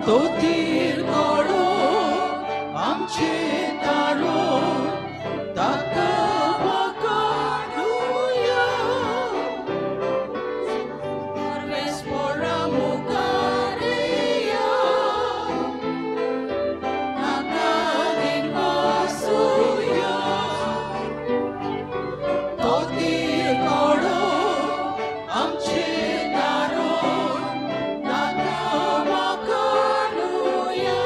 स्तोतीर करो आमचे दारों ताका वकानुया सर्वेस्परा मुकारेया ताका दिनवासुया स्तोतीर करो आमचे दारों ताका वकानुया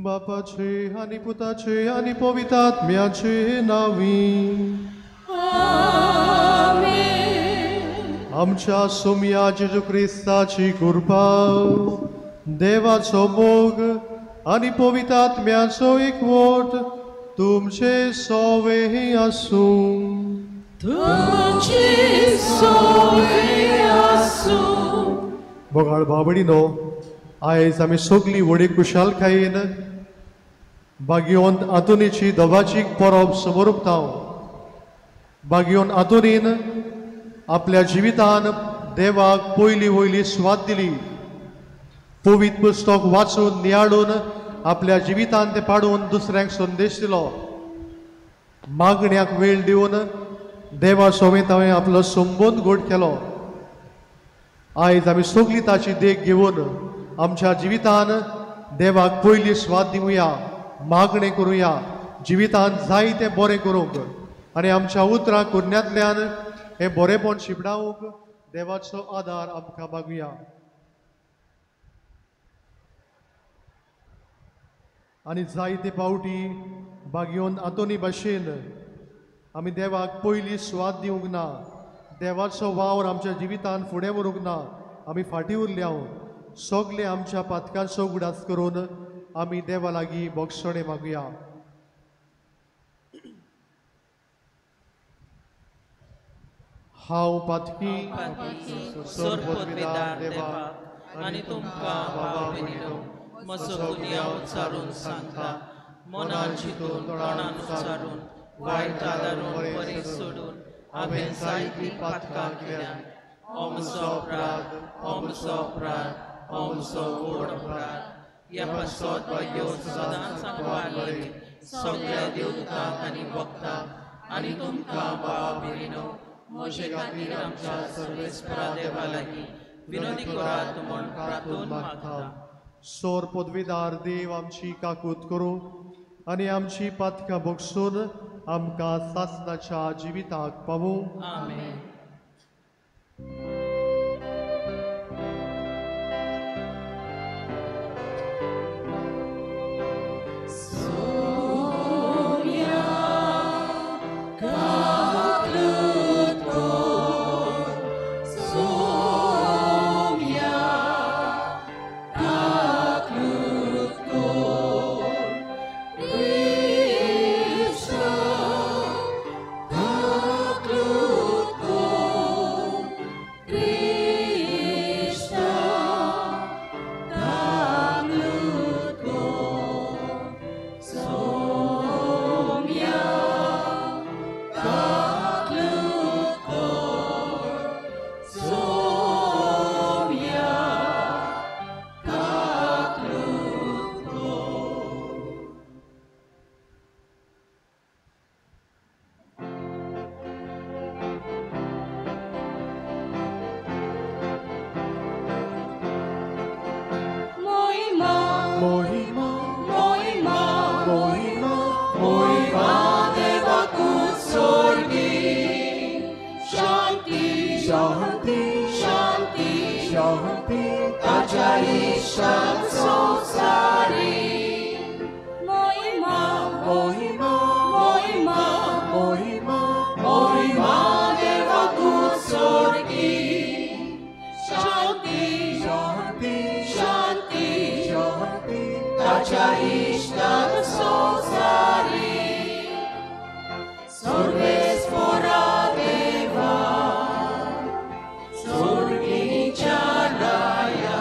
बापाचे आणि पुताचे आणि पवित्रात्म्याचे नावी आमच्या सोम्या जेजू ख्रिस्ताची कृपा देवाचो मोग आणि पवित्रात्म्याचो एकवट तुमचे सोवे आसूं बोगाळ बाबडीनो आयज आमी सगळीं व्हडी कुशालकायेन बागयोन आतुनीची दोगाची परब समोर उक्ताव बागयोन आतुनीन आपल्या जिवितान देवाक पयली वयली सुवात दिली पवित्र पुस्तक वाचून नियाळून आपल्या जिवितान ते पाडून दुसऱ्यांक संदेश दिलो मागण्याक वेळ दिवन देवा सोबत हांवें आपलो संबंद घोट केलो आयज आमी सगळीं ताची देख घेवन आमच्या जिवितान देवाक पयली स्वाद दिवया मागणें करुया जिवितान जाय तें बरें करूंक आनी आमच्या उतरां कुन्यांतल्यान हे बरेपण शिपडावंक देवाचो आदार आमकां मागुया आनी जायते पावटी बागयोन आतोनी भाशेन आमी देवाक पयली स्वाद दिवंक ना देवाचो वावर आमच्या जिवितान फुडें व्हरूंक ना आमी फाटीं उरल्या सगळे आमच्या पातकांचो उगडास करून आमी देवा लागीं बोगसणे मागुया हांव पातकी सोरपोतविदार देवाक आनी तुमकां भावा भयणीनो म्हजो गुन्यांव चालून सांगता मनान चिंतून तोंडान उच्चारून वायट आदारून बरें सोडून हांवें जायतीं पातकां केल्यात हो म्हजो अपराध हो म्हजो अपराध हो म्हजो व्हड अपराध ह्या पासत भाग्यो सदांच सांगपाक लागली सगळ्या देवदूतांक आनी भक्तांक आनी तुमकां भावा भयणीनो म्हजे खातीर आमच्या सर्वेस्परा देवा लागीं विनोदी करात म्हूण प्रार्थून मागता सोर पदवीदार देव आमची काकूत करूं आनी आमची पातकां भोगसून आमकां सासणाच्या जिविताक पावूं आमेन Go संसारी महिमा महिमा महिमा महिमा महिमा देवदूत स्वर्गी शांती शांती शांती शांती ताच्या इष्टात संसारी सर्वेश्वरा देवा स्वर्गीच्या राया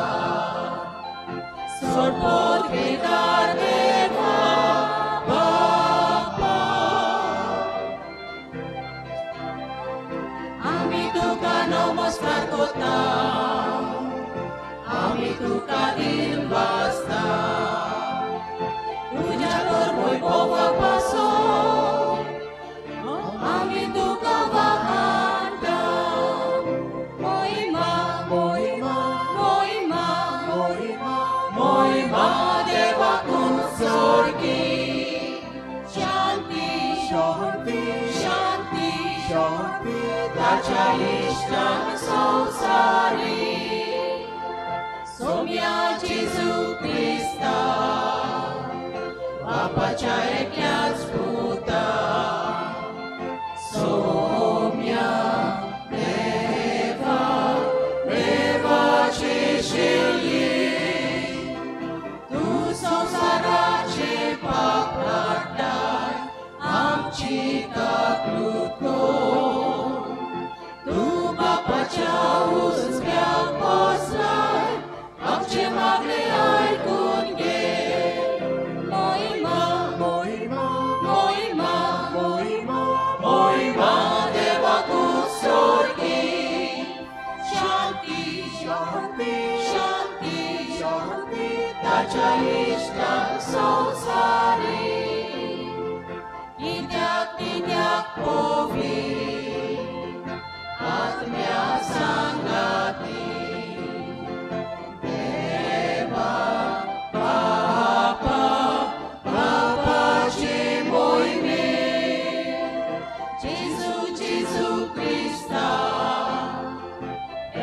सर्वोद केदार देवा बाप्पा आम्ही तुका नमस्कार करता आम्ही तुका दिन वाजता तुझ्या तर वैभवापासून आम्ही तुका वाखाणता महिमा महिमा महिमा महिमा महिमा देवातून स्वर्गी शांती शांती शांती शांती ताच्या इष्टात संसारी सोम्या जेजू क्रिस्ता बापाच्या एकल्याच पुता सोम्या देवा देवाचे शेली तू संसाराचे पाप काढताय आमची काकलूत कोण तू बापाच्या उजव्याक बसलाय आमचे मागणे ऐकून घे महिमा महिमा महिमा महिमा महिमा देवातूत स्वर्गी शांती शांती शांती शांती ताच्या इष्टात संसारी कित्याक पोवी आत्म्या सांगाती देवा बापा बापाचे मोहिमे जेजू जेजू क्रिस्ता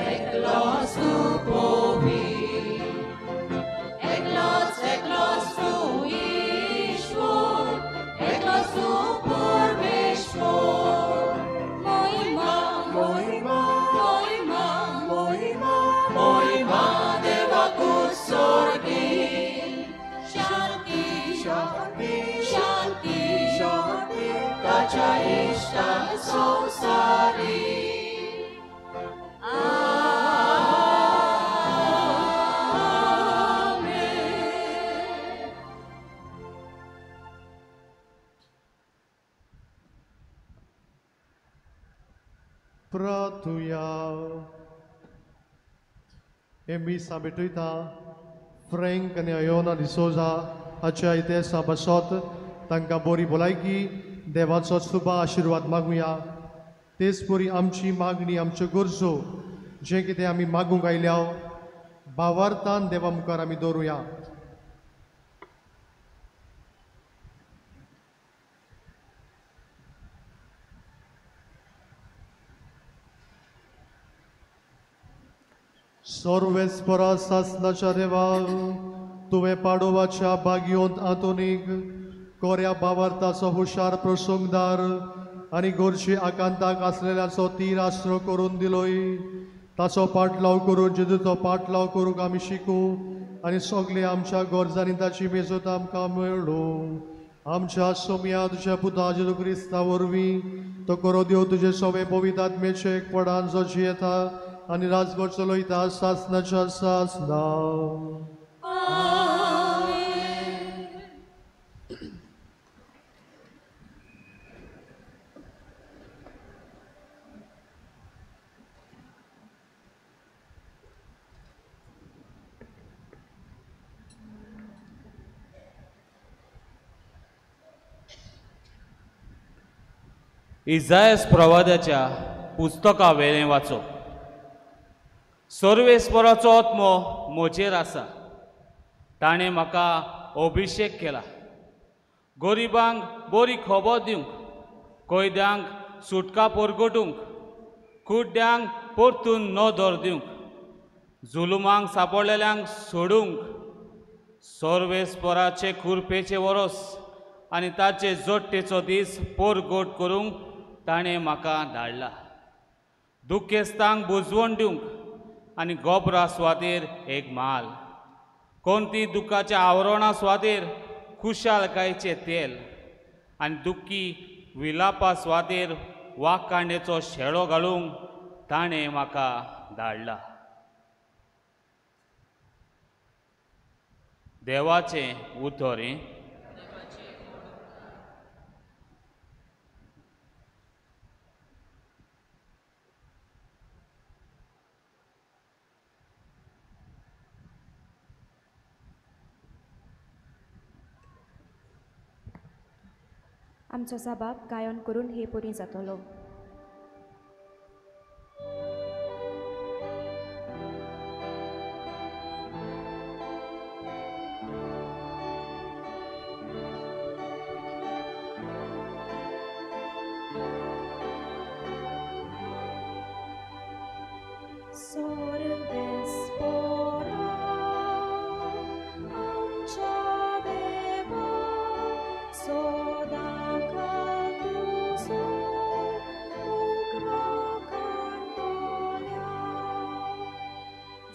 एकलोच तू पोवी एकलोच तू ईश्वर एकलोच तू परमेश्वर महिमा महिमा महिमा महिमा महिमा देवातूत स्वर्गी शांती शांती शांती शांती ताच्या इष्टात संसारी Pratuya Emi sabituita Frank आणि Iona D'Souza hacia इथे बसत तांकां बरी भलायकी देवाचो सुबा आशिर्वाद मागुया तेच परी आमची मागणी आमच्यो गरजो जे कितें आमी मागूंक आयल्या भावार्थान देवा मुखार आमी दवरुया सर्वेस्परा सासनाच्या देवा तुवें पाडोवाच्या बागयोंत आतोनीक कोऱ्या भावार्थाचो हुशार प्रसंगदार आनी गोरची आकांताक आसलेल्याचो तीर आसरो करून दिलोय ताचो पाटलाव करून जेजूचो पाटलाव करूंक आमी शिकू आनी सगळे आमच्या गरजांनी ताची मेजत आमकां मेळो आमच्या सोम्या तुज्या पुता जेजू क्रिस्ता वरवीं तो करो देव तुजे सवे पवित्र आत्मेचे एकपडान जो जियेता आनी राजभर चलयता सासनाच्या सासना इसायास प्रवाद्याच्या पुस्तका वेळें वाचो सर्वेस्पराचो आत्मो म्हजेर आसा ताणें म्हाका अभिशेक केला गरिबांक बरी खबर दिवंक कैद्यांक सुटका परगटूंक कुड्ड्यांक परतून नदर दिवंक जुलुमांक सापडलेल्यांक सोडूंक सोर्वेस्पराचे खुरपेचे वरोस आनी ताचे जोडटेचो दीस पोरगोट करूंक ताणें म्हाका धाडला. दुखेस्तांक बुजवण दिवंक आनी गोबरा सुवातेर एक माल, कोणती दुखाच्या आवरणा सुवातेर खुशालकायेचें तेल आनी दुख्खी विलापा सुवातेर वाकांडेचो शेळो घालूंक ताणें म्हाका धाडला. देवाचें उतर. आमचो सभाग गायन करून हे पुरी जातलो.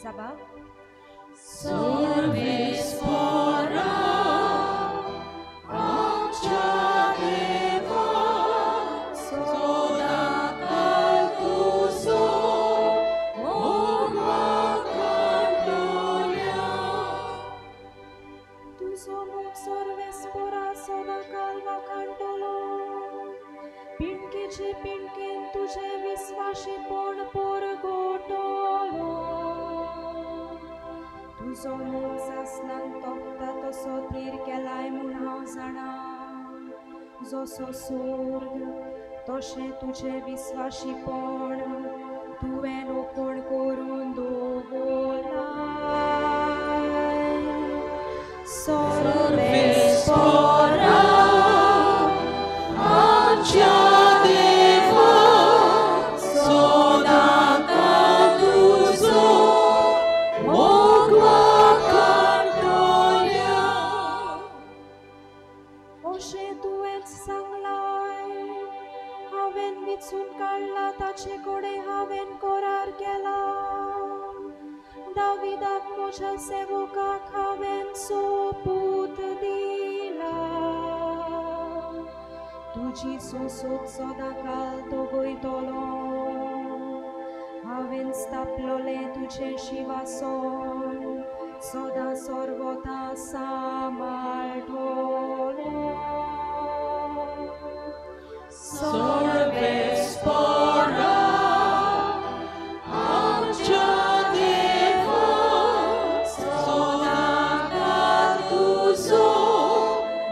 Zabab. Sorvespora, amcia Deva, soda caltuso, mogla cantolia. Tu somos sorvespora, soda calva cantolo. Pinche pinkin तुझे विश्वासी पण पोर गोटलो. तुझो मोग सासनान तोपता तसो तीर केलाय म्हूण हांव जाणा. जसो स्वर्ग तशें तुझे विश्वासीपण तुवें ओपण करून दवरलाय. Sorvespora, amcia Deva, soda caltuso, mogla cantolia. अशें तुवेंच सांगलाय. हांवें विचून काडला ताचे कडेन हांवें करार केला. दाविदाक म्हज्या सेवकाक हांवें सोपूत दिला. तुजी सोसूत सदांकाल तो वयतलो. हांवें स्थापलोलें तुजें शिवासन सदां सर्वदा सांबाळटलो. Sorvespora, amcia Deva, soda caltuso,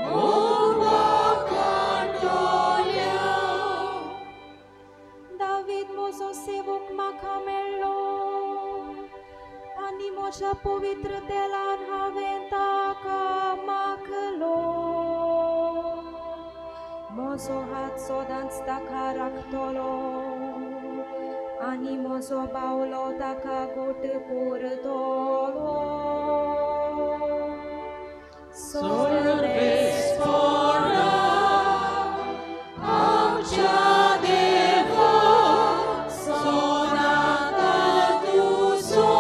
mogla cantolia. David म्हजो सेवक म्हाका मेळ्ळो आनी म्हज्या पवित्र तेलान हांवें ताका मागलो. म्हजो हात सदांच ताका राखतलो आनी म्हजो बावलो ताका घोट करतलो. Sorvespora, amcia Deva, soda caltuso,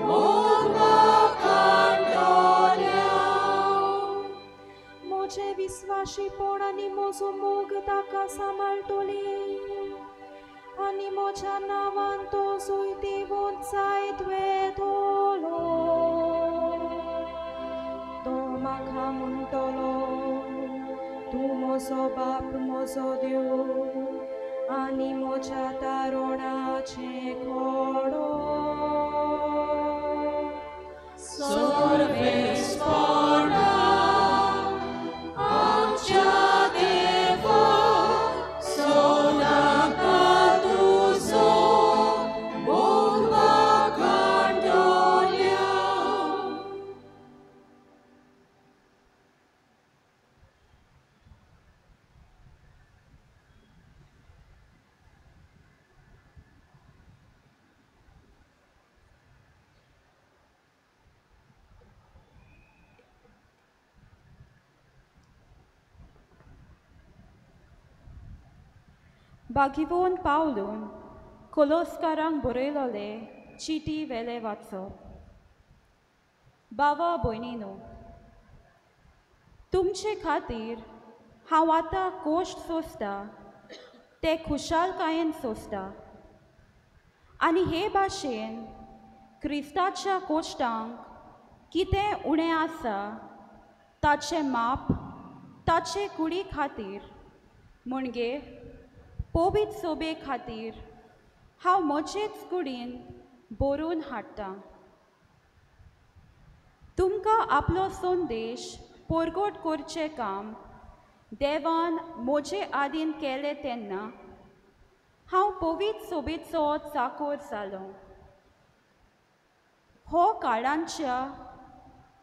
mogla cantolia. म्हजे विश्वासीपण आनी म्हजो मोग ताका सांबाळटली आनी म्हज्या नांवान तो सुयतेवंत जायत वेतलो. तो म्हाका म्हणटलो, तूं म्हजो बाप म्हजो देव आनी म्हज्या तारुणाचें खोडो. Sorvespora, amcia Deva, soda caltuso, mogla cantolia. बागिवोन पावलून कोलोस्कारांक बरयलोले चिटी वेले वाचप. बावा भयणीनो, तुमचे खातीर हांव आतां कोश्ट सोंसता ते खुशालकायेन सोंसता आनी हे भाशेन क्रिस्ताच्या कोश्टांक कितें उणें आसा ताचें माप ताचे कुडी खातीर म्हणजे पवित्र सोबे खातीर हांव म्हजेच कुडीन बरोवन हाडटां. तुमकां आपलो संदेश परगट करचें काम देवान म्हजे आदीन केलें तेन्ना हांव पवित्र सोबेचो चाकोर जालो. हो काळांच्या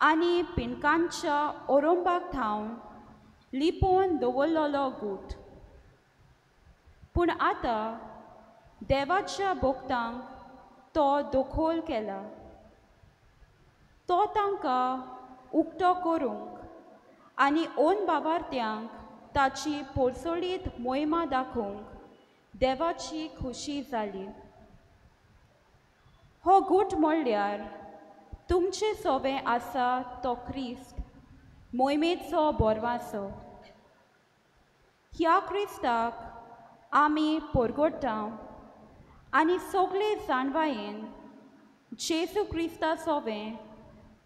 आनी पिणकांच्या ओरोंबाक थावन लिपोवन दवरलोलो गूट, पूण आतां देवाच्या भोगतांक तो दोखोल केला. तो तांकां उक्तो करूंक आनी ओन बाबार्थ्यांक ताची पोरसोळीत मोहिमा दाखोवंक देवाची खुशी जाली. हो गूट म्हणल्यार तुमचे सोबें आसा तो क्रिस्त मोहिमेचो बोरवासो. ह्या क्रिस्ताक आमी परगट्टांव आनी सगळे जाणवायेन जेजू क्रिस्ता सोबें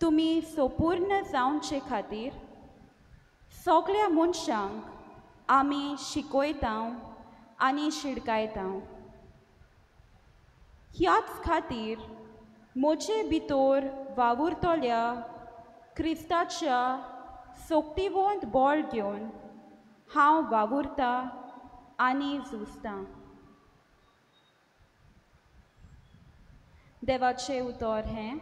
तुमी सोपूर्ण जावचे खातीर सगळ्या मनशांक आमी शिकयतांव आनी शिडकायतांव. ह्याच खातीर म्हजे भितर वावुरतल्या क्रिस्ताच्या सोक्तिवंत बोळ घेवन हांव वावुरतां आनी झुजतां. देवाचें उतर हें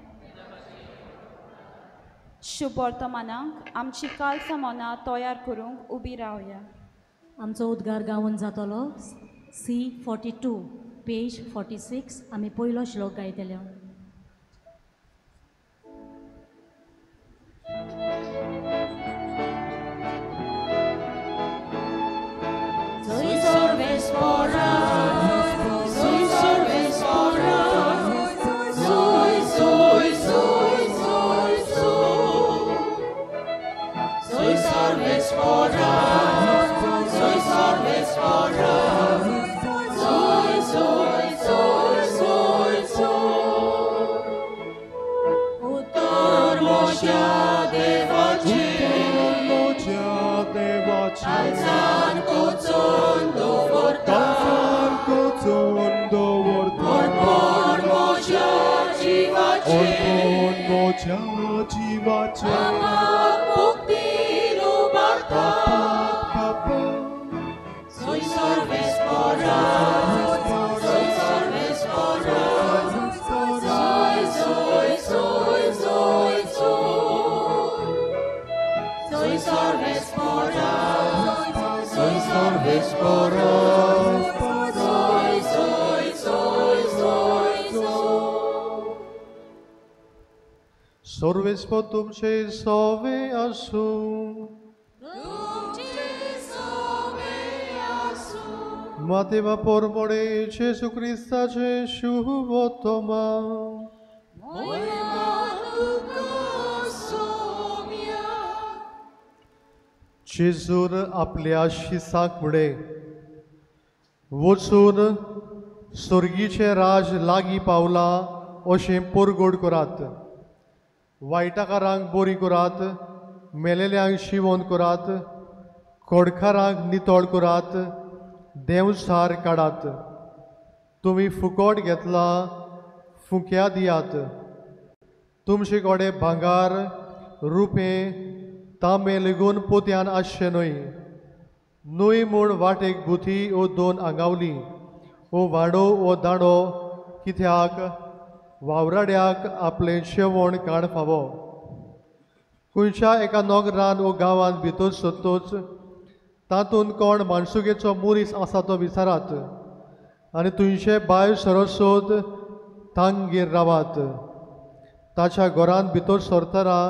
शुभ वर्तमानाक आमची कालसां मनां तयार करूंक उबी रावया. आमचो उद्गार गावन जातलो C42 पेज 46. आमी पयलो श्लोक गायतल्यो. Sorvespo तुमचे सोवे आसूं. Mateva pormone Gesù Cristace शुभोत्तमा. जेजून आपल्या शिसाक फुडें वचून स्वर्गीचे राज लागीं पावला अशें परगट करात. वायटाकारांक बरी करात, मेलेल्यांक शिवोन करात, कोडकारांक नितळ करात, देंवसार काडात. तुमी फुकट घेतला, फुक्या दियात. तुमचे कडेन भांगार, रुपें, तांबे लेगून पोत्यान आसचें न्हय. न्हय म्हूण वाटेक गुथी ओ 2 आंगावली, ओ वाडो ओ दांडो, कित्याक वावराड्याक आपलें जेवण काड फावो. खंयच्या एका नोगरान ओ गांवांत भितर सरतोच तातूंत कोण माणसुगेचो मनीस आसा तो विचारात आनी तुमचे भायर सरत सोद तांगेर रावात. ताच्या घरांत भितर सरतना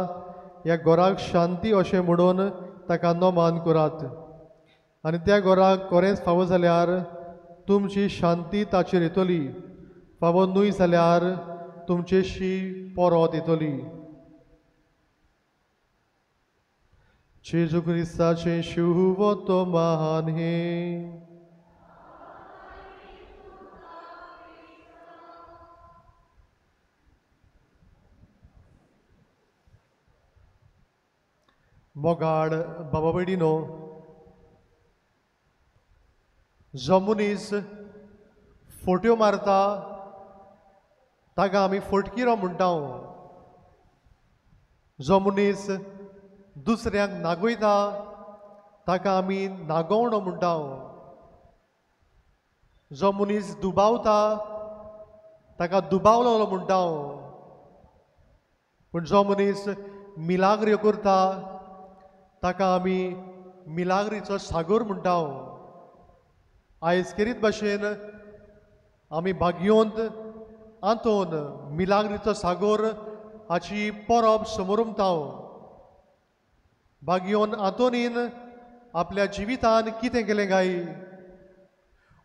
ह्या घराक शांती अशें म्हणून ताका नोमान करात. आनी त्या घराक खरेंच फावो जाल्यार तुमची शांती ताचेर येतली फावो न्हय जाल्यार तुमचेशी परत येतली जेजू क्रिस्ताचे शुभ तो महान हे मोगाड बाबा भयणीनो जो मनीस फोट्यो मारता ताका आमी फोटकिरो म्हणटा जो मनीस दुसऱ्यांक नागयता ताका आमी नागवणो म्हणटा जो मनीस दुबावता ताका दुबावलो म्हणटा पूण जो मनीस मिलाग्र्यो करता ताका आमी मिलाग्रीचो सागोर म्हणटा आयज करीत भाशेन आमी भाग्योंत आंतोन मिलाग्रीचो सागोर हाची परब समोरुमता भाग्योन आंतोनीन आपल्या जिवितान कितें केलें गाय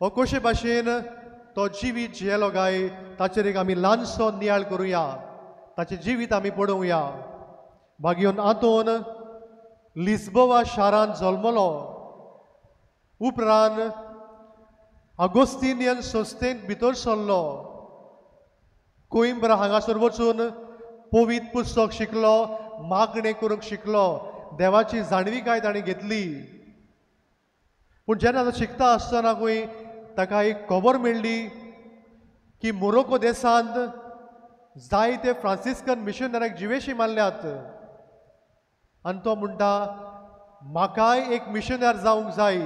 हो कशे भाशेन तो जिवीत जियेलो गाय ताचेर एक आमी ल्हानसो नियाळ करुया ताचें जिवीत आमी पळोवया भाग्योन आंतोन लिस्बोवा शारांत जल्मलो उपरांत आगोस्तिनियन संस्थेंत भितर सरलो कोइंब्रा हांगासर वचून पवित्र पुस्तक शिकलो मागणें करूंक शिकलो देवाची जाणविकाय ताणें घेतली पूण जेन्ना तो शिकता आसतना खंय ताका एक खबर मेळ्ळी की मोरोको देशांत जायते फ्रांसिस्कन मिशनऱ्यांक जिवेशी मारल्यात आनी तो म्हणटा म्हाकाय एक मिशनर जावंक जाय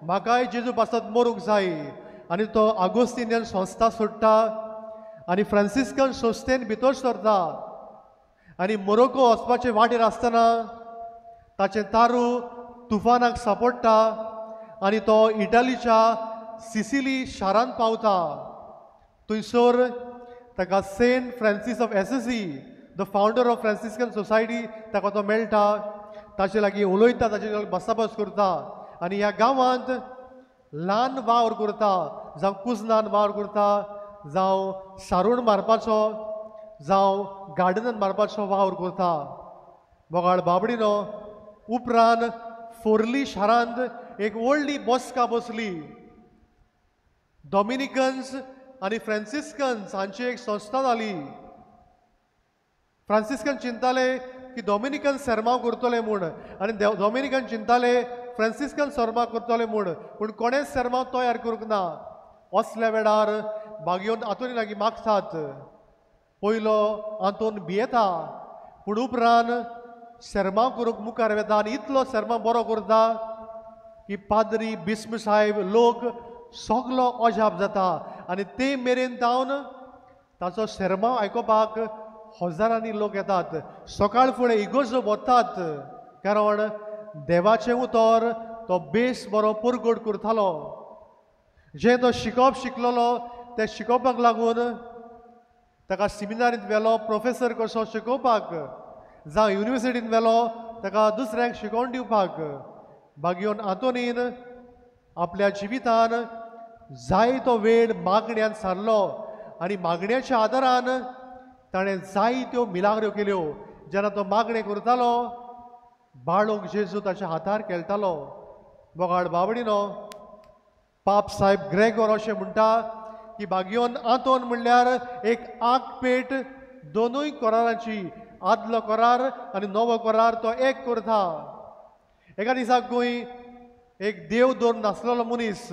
म्हाकाय जेजू पासत मरूंक जाय आनी तो आगोस्तिनियन संस्था सोडटा आनी फ्रांसिस्कन संस्थेन भितर सरता आनी मोरोको वचपाचे वाटेर आसतना ताचें तारू तुफानाक सांपडटा आनी तो इटालीच्या सिसिली शारांत पावता थंयसर ताका Saint Francis of Assisi the founder of Franciscan society ताका तो मेळटा ताचे लागीं उलयता ताचे लागीं बसाबस करता आनी ह्या गांवांत ल्हान वावर करता जावं कुजनान वावर करता जावं सारूण मारपाचो जावं गार्डनान मारपाचो वावर करता बोगाळ बाबडीनो उपरांत फोर्ली शारांत एक व्हडली बसका बसली डॉमिनिकन्स आनी फ्रांसिस्कन्स हांची एक संस्था जाली फ्रांसिस्कन चिंताले की डॉमिनिकन सेर्मांव करतले म्हूण आनी डॉमिनिकन चिंताले फ्रांसिस्कन सेर्मांव करतले म्हूण पूण कोणेंच सेर्मांव तयार करूंक ना असल्या वेळार भाग्योन आंतोनी लागीं मागतात पयलो आंतोन भियेता पूण उपरांत सेर्मांव करूंक मुखार वेता आनी इतलो सेर्मांव बरो करता की पाद्री बिस्म साहेब लोक सगलो अजाप जाता आनी ते मेरेन जावन ताचो सेर्मांव आयकोपाक हजारांनी लोक येतात सकाळ फुडें इगोर्जो वतात कारण देवाचें उतर तो बेस बरो परगट करतालो जें तो शिकप शिकलेलो तें शिकोवपाक लागून ताका सेमिनारींत व्हेलो प्रोफेसर कसो शिकोवपाक जावं युनिवर्सिटींत व्हेलो ताका दुसऱ्यांक शिकोवन दिवपाक भाग्योन आंतोनीन आपल्या जिवितान जायतो वेळ मागण्यांत सारलो आनी मागण्याच्या आदारान ताणें जायत्यो मिलाग्र्यो केल्यो जेन्ना तो मागणें करतालो बाळोक जेजू ताच्या हातार खेळटालो बोगाड बाबडीनो पाप साहेब ग्रेगोर अशें म्हणटा की भाग्योन आंतोन म्हणल्यार एक आग पेट दोनूय करारांची आदलो करार आनी नवो करार तो एक करता एका दिसाक खंय एक देव दोन नासलेलो मनीस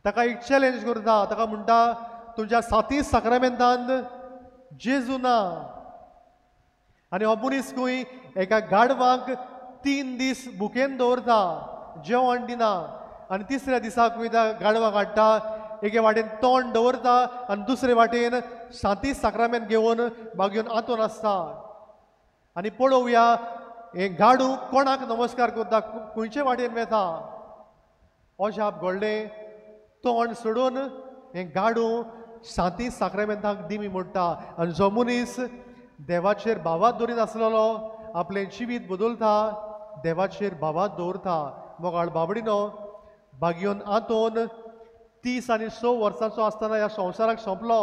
ताका एक चॅलेंज करता ताका म्हणटा तुमच्या 7 साक्रामेंतांत जेजू ना आनी हो मनीस खंय एका गाडवाक 3 दीस भुकेन दवरता जेवण दिना आनी तिसऱ्या दिसाक खंय त्या गाडवाक हाडटा एके वाटेन तोंड दवरता आनी दुसरे वाटेन 7 साक्रामेंत घेवन भाग्योन आंतोन आसता आनी पळोवया हे गाडू कोणाक नमस्कार करता खंयचे वाटेन वेता अजाप घडलें तोंड सोडून हे गाडू 7 साक्रामेंताक दिमी म्हणटा आनी जो मनीस देवाचेर भावात दवरीत आसलेलो आपलें जिवीत बदलता देवाचेर भावात दवरता मोगाळ बाबडीनो भाग्योन आंतोन 30 आनी 6 वर्सांचो आसतना ह्या संवसाराक सोंपलो,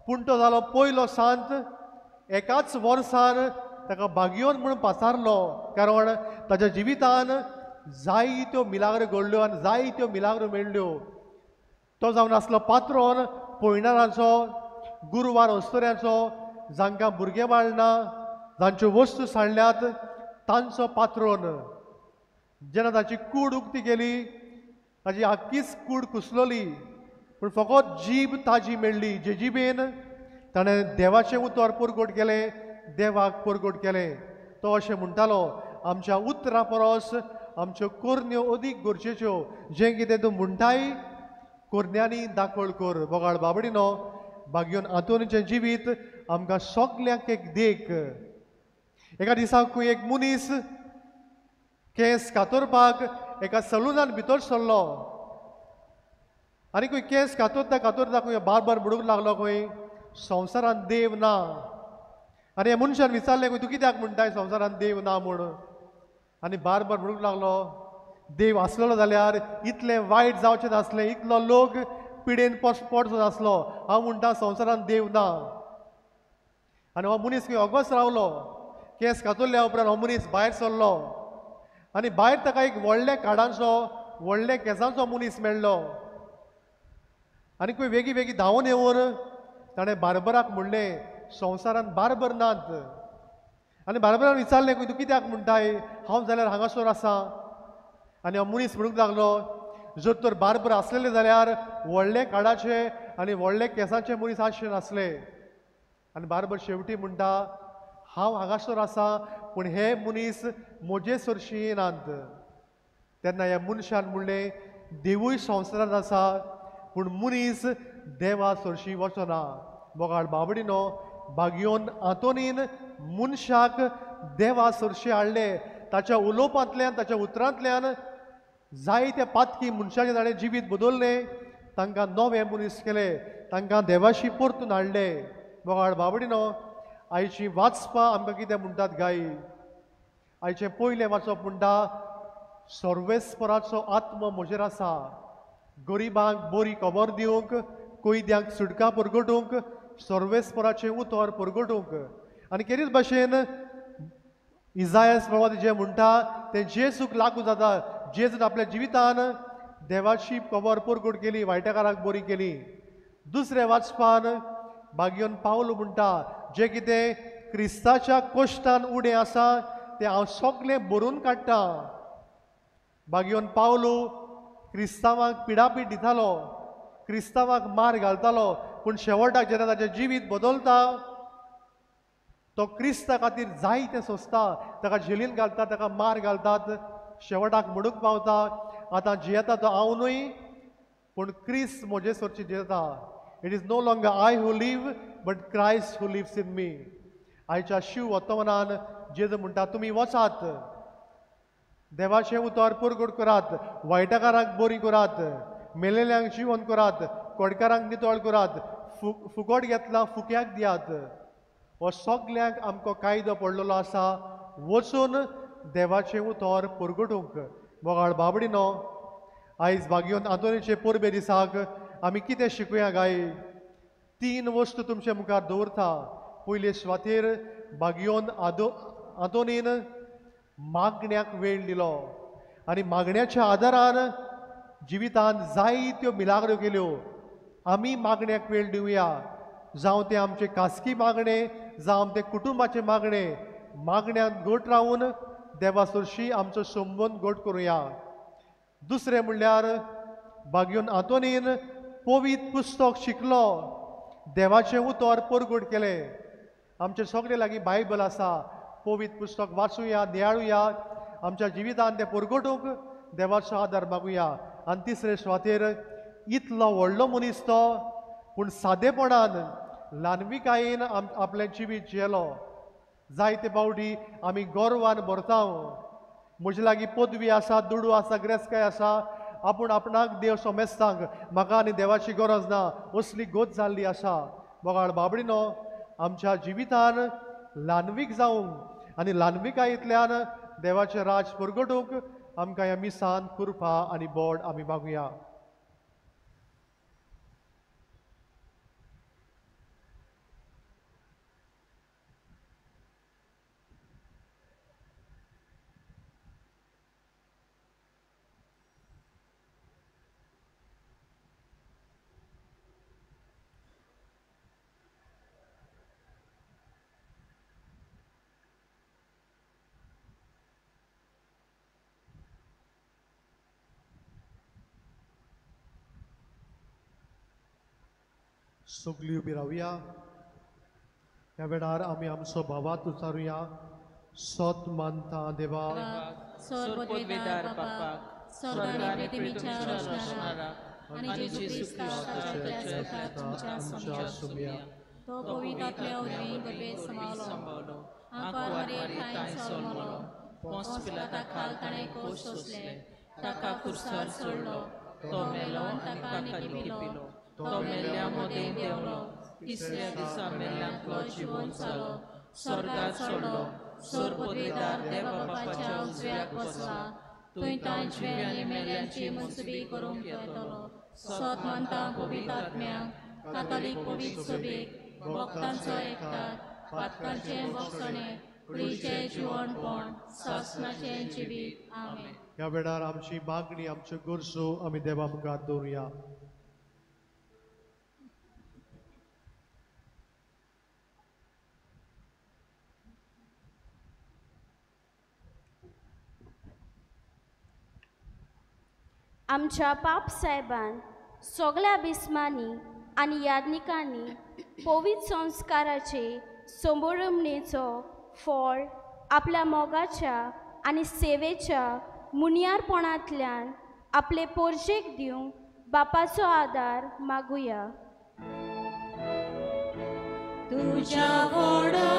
पूण तो जालो पयलो सांत एकाच वर्सान ताका भाग्योन म्हणून पासारलो, कारण ताच्या जिवितान जायत्यो मिलाग्र घडल्यो आनी जायत्यो मिलाग्र मेळ्ळ्यो. तो जावन आसलो पात्रोन पयणारांचो, गुरवार अस्तोऱ्यांचो, जांकां भुरगे बाळना, जांच्यो वस्तू सांडल्यात तांचो पात्रोन. जेन्ना ताची कूड उक्ती केली, ताची आख्खीच कूड कुसलोली, पूण फकत जीब ताजी मेळ्ळी. जे जिबेन ताणें देवाचें उतर पुरगोट केलें, देवाक पुरगोट केलें. तो अशें म्हणटालो, आमच्या उतरां परस आमच्यो कोरन्यो अदीक गरजेच्यो. जें कितें तूं म्हणटाय कोरन्यांनी दाखोळ कर. बोगाळ बाबडीनो, भाग्योन आंतोनीचें जिवीत आमकां सगल्यांक एक देख. एका दिसाक खंय एक मनीस केंस कातोरपाक एका सलूनान भितर सरलो आनी खंय केंस कातोरता कातोरता खंय बार म्हणूंक लागलो, खंय संवसारांत देव ना. आनी ह्या मनशान विचारलें, खंय तूं कित्याक म्हणटाय संवसारांत देव ना म्हूण. आनी बार म्हणूंक लागलो, देव आसलेलो जाल्यार इतलें वायट जावचें नासलें, इतलो लोक पिडेन पडचो नासलो. हांव म्हणटा संवसारांत देव ना. आनी हो मनीस खंय अगोस रावलो. केंस कातोरल्या उपरांत हो मनीस भायर सरलो आनी भायर ताका एक व्हडल्या काडांचो, व्हडल्या केंसांचो मनीस मेळ्ळो. आनी खंय वेगी धांवन येवन ताणें बार्बराक म्हणलें, संवसारांत बार्बर नात. आनी बार्बरान विचारलें, खंय तूं कित्याक म्हणटाय, हांव जाल्यार हांगासर आसा. आनी हो मनीस म्हणूंक लागलो, जर तर बार्बर आसलेले जाल्यार व्हडले काडाचे आनी व्हडले केंसाचे मनीस आसचे नासले. आनी बार्बर शेवटी म्हणटा, हांव हांगासर आसा, पूण हे मनीस म्हजे सरशी येनात. तेन्ना ह्या मनशान म्हणलें, देवूय संवसारांत आसा, पूण मनीस देवा सरशी वचना. बोगाळ बाबडीनो, भाग्योन आंतोनीन मनशाक देवा सरशी हाडले. ताच्या उलोवपांतल्यान, ताच्या उतरांतल्यान जायत्या पातकी मनशाचें ताणें जिवीत बदल्लें. तांकां नवे मनीस केले, तांकां देवाशी परतून हाडले. बोगाळ बाबडीनो, आयची वाचपां आमकां कितें म्हणटात गाय. आयचें पयलें वाचप म्हणटा, सर्वेस्पराचो आत्मो म्हजेर आसा, गरिबांक बरी खबर दिवंक, कोयद्यांक सुटका परगटूंक, सर्वेस्पराचें उतर परगटूंक. आनी खेरीत भाशेन इजायास प्रवादी जें म्हणटा तें जेजूक लागू जाता. जेजून आपल्या जिवितान देवाची खबर परगट केली, वायटेकारांक बरी केली. दुसऱ्या वाचपान भाग्योन पावलो म्हणटा, जें कितें क्रिस्ताच्या कश्टान उणें आसा तें हांव सगळें भरून काडटा. भाग्योन पावलो क्रिस्तांवांक पिडापीड दितालो, क्रिस्तांवांक मार घालतालो, पूण शेवटाक जेन्ना ताचें जिवीत बदलता, तो क्रिस्ता खातीर जायतें सोंसता, ताका जेलीन घालतात, ताका मार घालतात, शेवटाक म्हणूंक पावता, आतां जियेता तो हांव न्हय, पूण क्रिस्त म्हजे सरची जियेता. It is no longer I who live, but Christ who lives in me. आयच्या शिव वर्तमानान जेजू म्हणटा, तुमी वचात, देवाचें उतर परगट करात, वायटाकारांक बरी करात, मेलेल्यांक जिवन करात, कोडकारांक नितळ करात, फुकट घेतला फुक्याक दियात. हो सगल्यांक आमकां कायदो पडलेलो आसा, वचून देवाचें उतर परगटूंक. बोगाळ बाबडीनो, आयज भाग्योन आंतोनीचे परबे दिसाक आमी कितें शिकुया गाय. 3 वस्तू तुमचे मुखार दवरता. पयले सुवातेर भाग्योन आंतोनीन मागण्याक वेळ दिलो आनी मागण्याच्या आदारान जिवितान जायत्यो मिलाग्रो केल्यो. आमी मागण्याक वेळ दिवया, जावं ते आमचे खासगी मागणे, जावं ते कुटुंबाचे मागणे. मागण्यांत घट रावून देवा सरशी आमचो संबंद घट करुया. दुसरें म्हणल्यार भाग्योन आंतोनीन पवित्र पुस्तक शिकलो, देवाचें उतर परगट केलें. आमचे सगळे लागीं बायबल आसा, पवित्र पुस्तक वाचुया, नियाळुया, आमच्या जिवितान तें परगटूंक देवाचो आदार मागुया. आनी तिसरे सुवातेर इतलो व्हडलो मनीस तो, पूण सादेपणान ल्हानविकायेन आपलें जिवीत जियेलो. जायते फावटी आमी गर्वान भरता, म्हजे लागीं पदवी आसा, दुडू आसा, ग्रेस्काय आसा, आपूण आपणाक देव सोमेस्तांक, म्हाका आनी देवाची गरज ना, असली गोत जाल्ली आसा. बोगाळ बाबडीनो, आमच्या जिवितान ल्हानवीक जावंक आनी ल्हानविकायेंतल्यान देवाचें राज परगटूंक आमकां ह्या मिसान कृपा आनी बोड आमी मागुया. सगळी उबी रावया. ह्या वेळार आमी आमचो भावात उचारुया. सत मानता देवा सोरपोतवेदार बापाक स्वर्गान आणि पृथ्वीच्या रचणारा आणि जेजू ख्रिस्ताच्या तुमच्या सुमया तो पवित्रात्म्या उर्वी बबे समावलो आंकवारी ताई सोलमलो पोंस पिलाता खाल ताणे कोस सोसले ताका कुर्सार सोडलो तो मेलो आनी ताका लिपिलो तो मेल्ल्या मोदें देवलो तिसऱ्या दिसा मेल्ल्यांतलो जिवंत जालो स्वर्गात सोडलो सोरपोतवेदार देवा बापाच्या उजव्याक बसला थंय तां जिव्यांनी मेल्ल्यांची मुसबी करूंक येतलो. सत मानता पवित्र आत्म्याक कातोलीक पवित्र सभेक भक्तांचो एकतात पातकांचें भोगसणें कुडीचें जिवणपण सासणाचें जिवीत. आमेन. ह्या वेळार आमची मागणी आमच्यो गरजो आमी देवा मुखार दवरुया. आमच्या बाप साहेबान सगळ्या बिस्मांनी आनी याज्ञिकांनी पवित्र संस्काराचे समारंभणेचो फळ आपल्या मोगाच्या आनी सेवेच्या मुनियारपणांतल्यान आपले पोरजेक दिवंक बापाचो आदार मागुया. तुझ्या व्हडा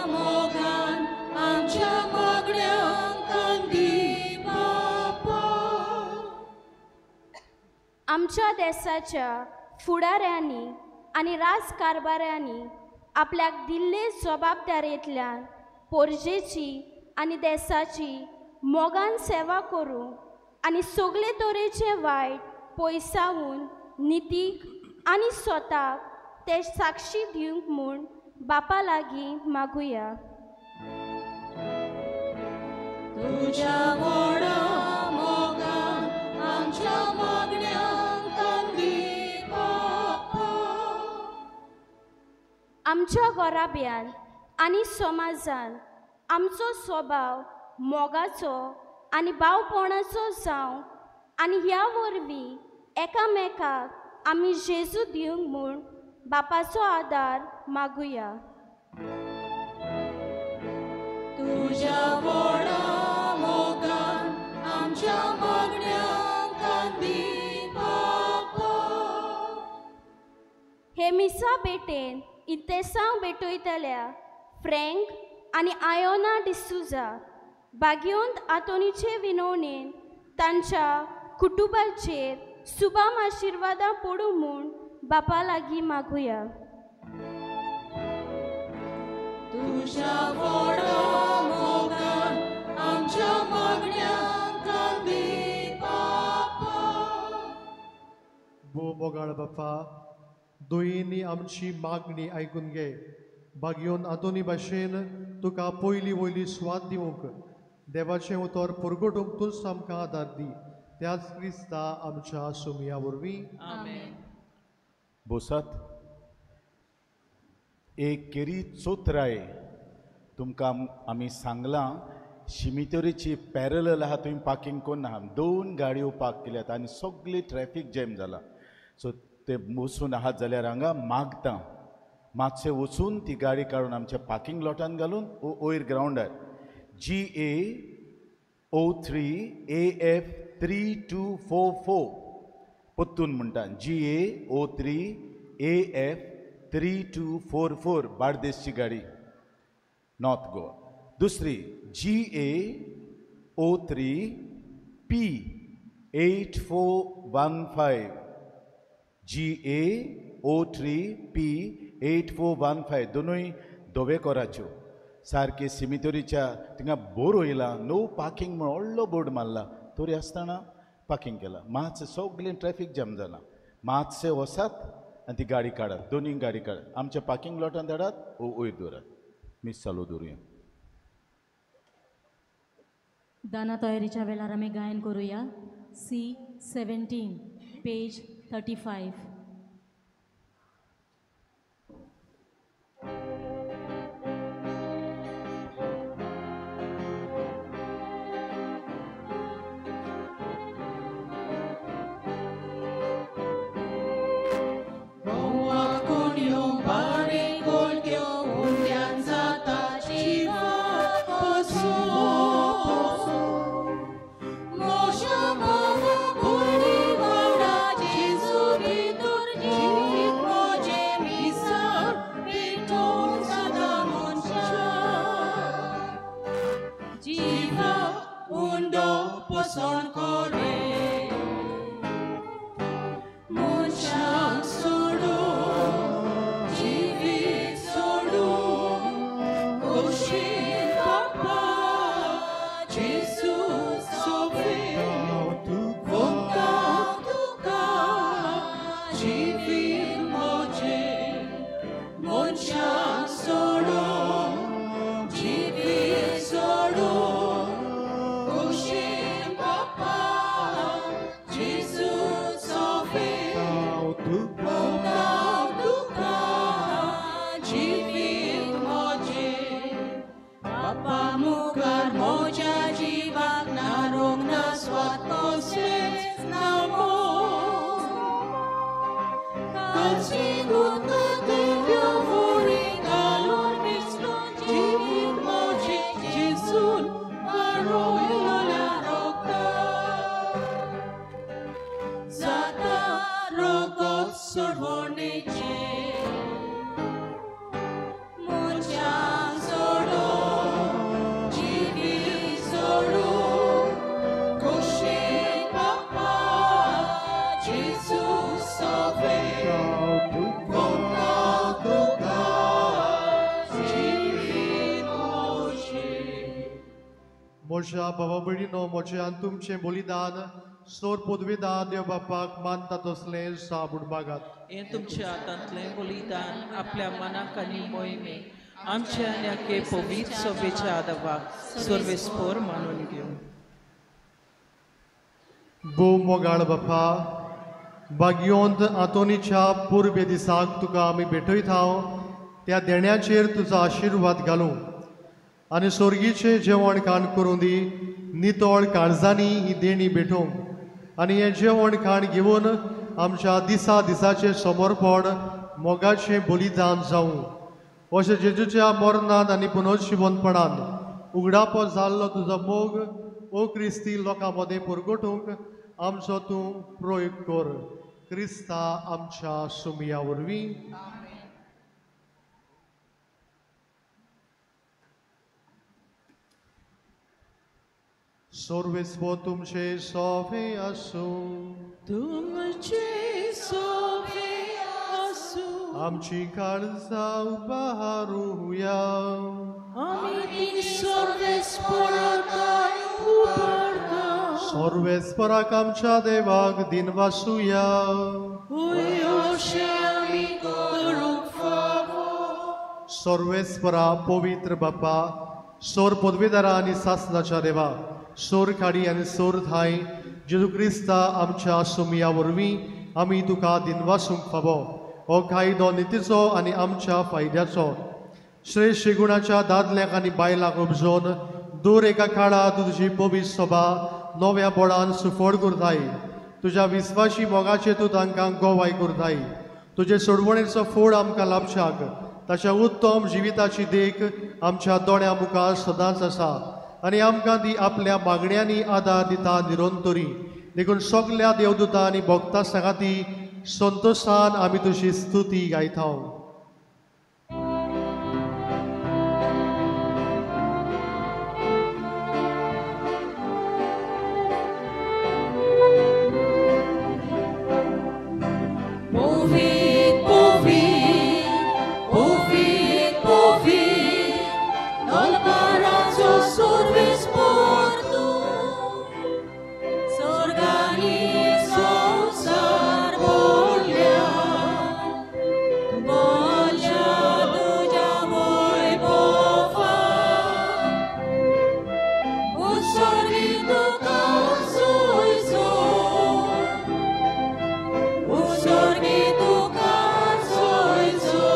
मोगान आमच्या मागण्यांक कांदी बापा. आमच्या देशाच्या फुडाऱ्यांनी आनी राजकारभाऱ्यांनी आपल्याक दिल्ले जबाबदारेंतल्यान पोरजेची आनी देशाची मोगान सेवा करूंक आनी सगळे तरेचे वायट पयसावून नितीक आनी स्वताक ते साक्षी दिवंक म्हूण बापा लागीं मागुया. तुझ्या व्हडा मोगान आमच्या मागण्यांक कांदी बापा. आमच्या घोराब्यान आनी समाजान आमचो स्वभाव मोगाचो आनी भावपणाचो जावं आनी ह्या वरवीं एकामेकाक आमी जेजू दिवंक म्हूण बापाचो आदार मागुया. तुझ्या व्हडा मोगान आमच्या मागण्यांक कांदी बापा. हे मिसा बेटेन इतेसांव भेटयतल्या फ्रँक आनी आयोना डिसूजा भाग्यवंत आतोनीचे विनवणेन तांच्या कुटुंबाचेर सुबाम आशिर्वादां पडूं म्हूण बापा लागीं मागुया. तुझ्या व्हडा मोगान आमच्या मागण्यांक कांदी बापा. भू मोगाळ बापा दोयींनी आमची मागणी आयकून घे. भाग्योन आदोनी भाशेन तुका पयली वयली स्वाद दिवंक देवाचें उतर परगटूंक तूंच आमकां आदार दी. त्याच क्रिस्ता आमच्या सुमया वरवीं. आमेन. बोसात एक केरी चोत्राय तुमकां आमी सांगलां शिमितोरेची पॅरलल आहा थंय पार्किंग कोन्न आहा. 2 गाडयो पार्क केल्यात आनी सगळी ट्रॅफिक जॅम जाला. सो ते वचून आहात जाल्यार हांगा मागता मातशें वचून ती गाडी काडून आमच्या पार्किंग लॉटान घालून वयर ग्रावंडार GA03 AF 3244 पत्तून म्हणटा GA03 AF 3244 बार्देसची गाडी नॉर्थ गोवा. दुसरी GA03 P 8415 GA03 P 8415 दोनूय दोवेकोराच्यो सारके सिमितोरीच्या थिंगा बोर वयला. नो पार्किंग म्हणून व्हडलो बोर्ड मारला. तरी आसतना पार्किंग केला. मातशें सगळें ट्रॅफिक जॅम जाला. मातशें वसात आनी ती गाडी काडात. दोनूय गाडी काडात. आमच्या पार्किंग लॉटान धाडात वयर दवरात. मिस चालू दवरुया. दाना तयारीच्या वेळार आमी गायन करूया. C17 page 35. Roa सण करे मनशाक सोडून जिवीत सोडून कुशीन बापा जेजू सोबे वंता तुका जिवीत मोजे मनशाक सोडून जिवीत सोडून कुशीन बापा जेजू सोबे वंता तुका जिवीत मोजे बापा मुखार म्हज्या जिवाक नारोंग नास्वाद कसलेच नामो कालची गुंता दिव्य वरी घालून मिसळून जिवीत म्हजे जेजून वारोयल्या रोगता जाता रोगोत सोडवणेचे मनशाक सोडून जिवीत सोडून कुशीन बापा जेजू सोबे वंता तुका जिवीत मोजे म्हज्या भावा भयणीनो, म्हज्यान तुमचें बलिदान सोर पदवीदान देव बापाक मानता तसलें साबूड मागात. हे तुमच्या हातांतलें बलिदान आपल्या मनाक आनी मोहिमे आमच्या नेके पवित्र सभेच्या आदवाक सर्वेस्पर मानून घेवं. भोव मोगाळ बापा, भाग्योंत आतोनीच्या पुर्बे दिसाक तुका आमी भेटयता. त्या देण्याचेर तुजो आशिर्वाद घालूं आनी स्वर्गीचें जेवण खाण करूं दी. नितळ काळजांनी ही देणी भेटोवंक आनी हें जेवण खाण घेवन आमच्या दिसा दिसाचें समर्पण मोगाचें बलिदान जावं. अशें जेजूच्या मरणांत आनी पुनर्जिवनपणांत उगडापो जाल्लो तुजो मोग ओ क्रिस्ती लोकां मदें परगटूंक आमचो तूं प्रयोग कर. क्रिस्ता आमच्या सुमया वरवीं. सर्वेस्व तुमचे सोवे आसूं. तुमचे सोबे आसूं. आमची काळजां उबारूया. आमी ती सर्वेस्पराकाय उबारता. सर्वेस्पराक आमच्या देवाक दिनवासुया. होय अशें आमी करूंक फावो. सर्वेस्परा पवित्र बापा, सोर पदवीदारा आनी सासणाच्या देवा, सोर खाडी आनी सोर थाय, जेजू क्रिस्ता आमच्या सुमया वरवीं आमी तुका दिनवासूंक फावो. हो कायदो नितीचो आनी आमच्या फायद्याचो. श्रेश्ठ गुणाच्या दादल्यांक आनी बायलांक उपजोवन दर एका काळात तुजी पवित्र सभा नव्या बोडान सुफोड करताय. तुज्या विस्वाशी मोगाचे तूं तांकां गोवाय करताय. तुजे सोडवणेचो फोड आमकां लाभशाक ताच्या उत्तम जिविताची देख आमच्या दोळ्या मुखार सदांच आसा आनी आमकां ती आपल्या मागण्यांनी आदार दिता निरंतरी. देखून सगल्या देवदूतां आनी भक्तां सांगाती संतोशान आमी तुजी स्तुती गायता. Povit, povit, povit, povit, dolbarazo सर्वेस्पर तूं. स्वर्गानी संसार बोलल्या, बोलच्या तुझ्या वैभवान. उत्सर्गी तुका सोयसो, उत्सर्गी तुका सोयसो.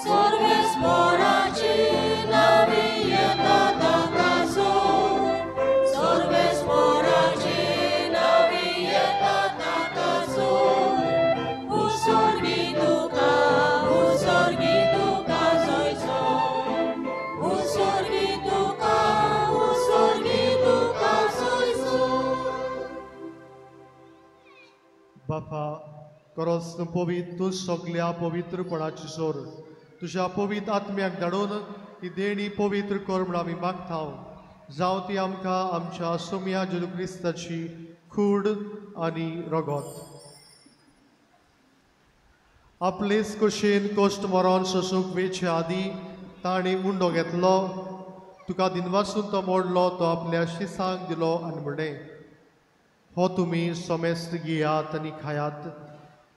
सर्वेस्पराची नावी येता ताकासो, सर्वेस्पराची नावी येता ताकासो. उत्सर्गी तुका सोयसो, उत्सर्गी तुका सोयसो. बापा, खरोच तूं पवित्र, तूं सगल्या पवित्रपणाची सोर. तुज्या पवित्र आत्म्याक धाडून ही देणी पवित्र कर म्हूण आमी मागता. जावं ती आमकां आमच्या सोम्या जेजू क्रिस्ताची खूड आनी रगत. आपलेच कशेन कश्ट मरण सोसूंक वेचे आदी ताणें उंडो घेतलो. तुका दिनवासून तो मोडलो, तो आपल्या शिसांक दिलो आनी म्हणलें, हो तुमी सोमेस्त घेयात आनी खायात,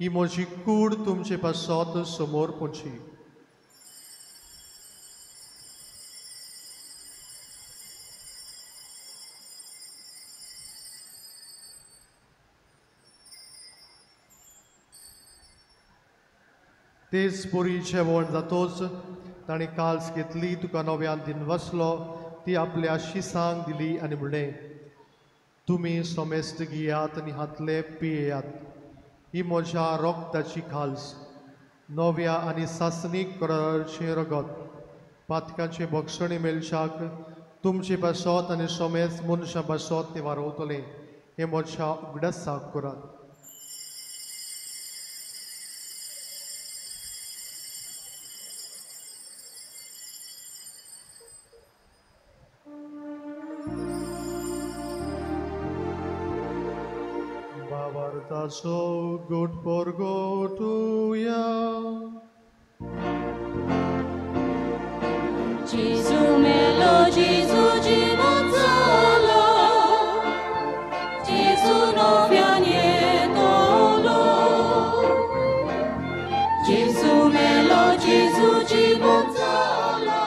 ही म्हजी कूड तुमचे पासत समोर पोची. तेच पोरी जेवण जातोच ताणें काल्स घेतली, तुका नव्यान दिनवासलो, ती आपल्या शिसांक दिली आनी म्हणलें, तुमी सोमेस्त घेयात आनी हातले पियेयात, ही म्हज्या रोगताची खाल्स, नव्या आनी सासनीक करारचें रगत, पातकांचे भक्षणे मेलशाक तुमचे पासत आनी सोमेस्त मनशां पासत ते वारवतलें, हें म्हज्या उगडासाक करात. Babartaso good for go to ya. Jesu melo, Jesu জীবন চলো, Jesu novia nietolo. Jesu melo, Jesu জীবন চলো,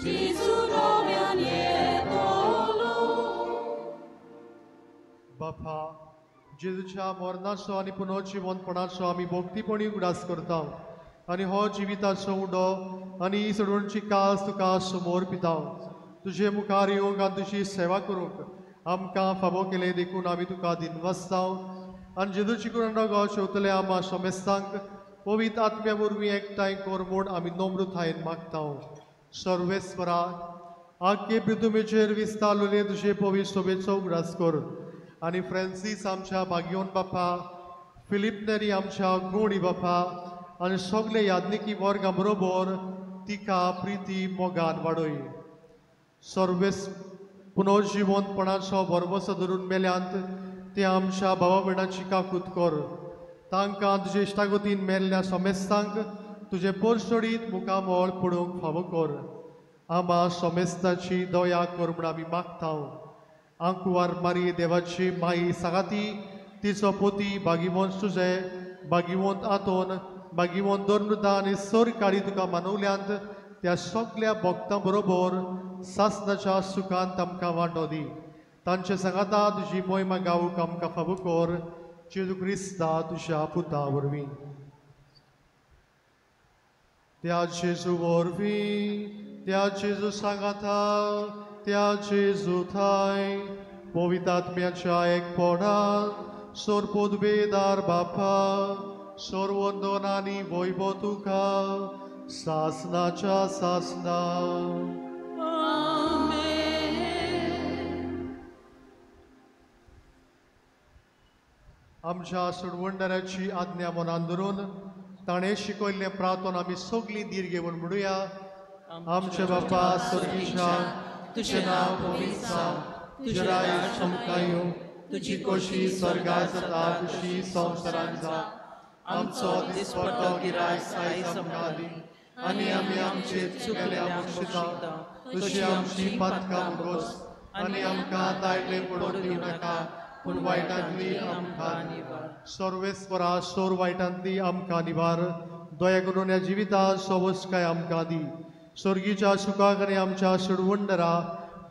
Jesu novia nietolo. बापा, जेजूच्या मरणाचो आनी पुनर्जिवनपणाचो आमी भोगतीपणी उगडास करता आनी हो जिविताचो उडो आनी ही सोडूनची कास तुका समोर पिता. तुजे मुखार येवंक आनी तुजी सेवा करूंक आमकां फावो केले देखून आमी तुका दिनवासता आनी जेजूची करून रगत शेवतले आम्हा सोमेस्तांक पवित्र आत्म्या वरवीं एकठांय कर म्हूण आमी नम्रतायेन मागता. सर्वेस्वरा, आख्खे पृथ्वीचेर विस्तारलेले तुजे पवित्र सोबेचो उगडास कर आनी फ्रांसीस आमच्या भाग्योन बापा, फिलिप नेरी आमच्या गोणी बापा आनी सगळे यादनिकी वर्गां बरोबर तिका प्रिती मोगान वाडय. सर्वेस पुनर्जिवनपणाचो भरवसो धरून मेल्यांत ते आमच्या भावा भयणाची काकूत कर. तांकां तुजे इश्टागतीन मेल्ल्या सोमेस्तांक तुजे परसडीत मुखामोळ पडूंक फावो कर. आम्हा सोमेस्ताची दया कर म्हूण आमी मागता. आंकुवार मारी देवाची माई सांगाती, तिचो पोती भागिवंत सुजे, भागिवंत आतोन, भागिवंत धर्मदा आनी सर काडी तुका मानवल्यांत त्या सगळ्या भक्तां बरोबर सासणाच्या सुखांत आमकां वांटो दी. तांचे सांगाता तुजी मोहिमा गावूंक आमकां फावो कर. जेजू क्रिस्ता तुज्या पुता वरवीं. त्या जेजू वरवीं, त्या जेजू सांगाता, त्या जेजू थाय पवित्र आत्म्याच्या एकपणान सोरपोद बेदार बापा, सोरवंदन आनी वैभव तुका सासनाच्या सासना. आमच्या सोडवंडाऱ्याची आज्ञा मनान धरून ताणें शिकयल्लें प्रार्थना आमी सगळीं दीर घेवन म्हणुया. आमचे बापा स्वर्गीच्या, तुझें नांव पवित्र जावं, तुजें राज्य आमकां येवं, तुजी खोशी स्वर्गांत जाता तशी संवसारांत जावं. आमचो दिसपट्टो गिरायक आयज आमकां दी आनी आमी आमचे चुकल्यांक बक्षिता तशी आमची पातकां मुगोस आनी आमकां दायले पडोवन दिवं नाका पूण वायटांतली आमकां निवार. सर्वेस्वरा, सोर वायटांतली आमकां निवार. दया करून ह्या जिवितांत सवस्काय आमकां दी. स्वर्गीच्या सुखाक आनी आमच्या सोडवंडरा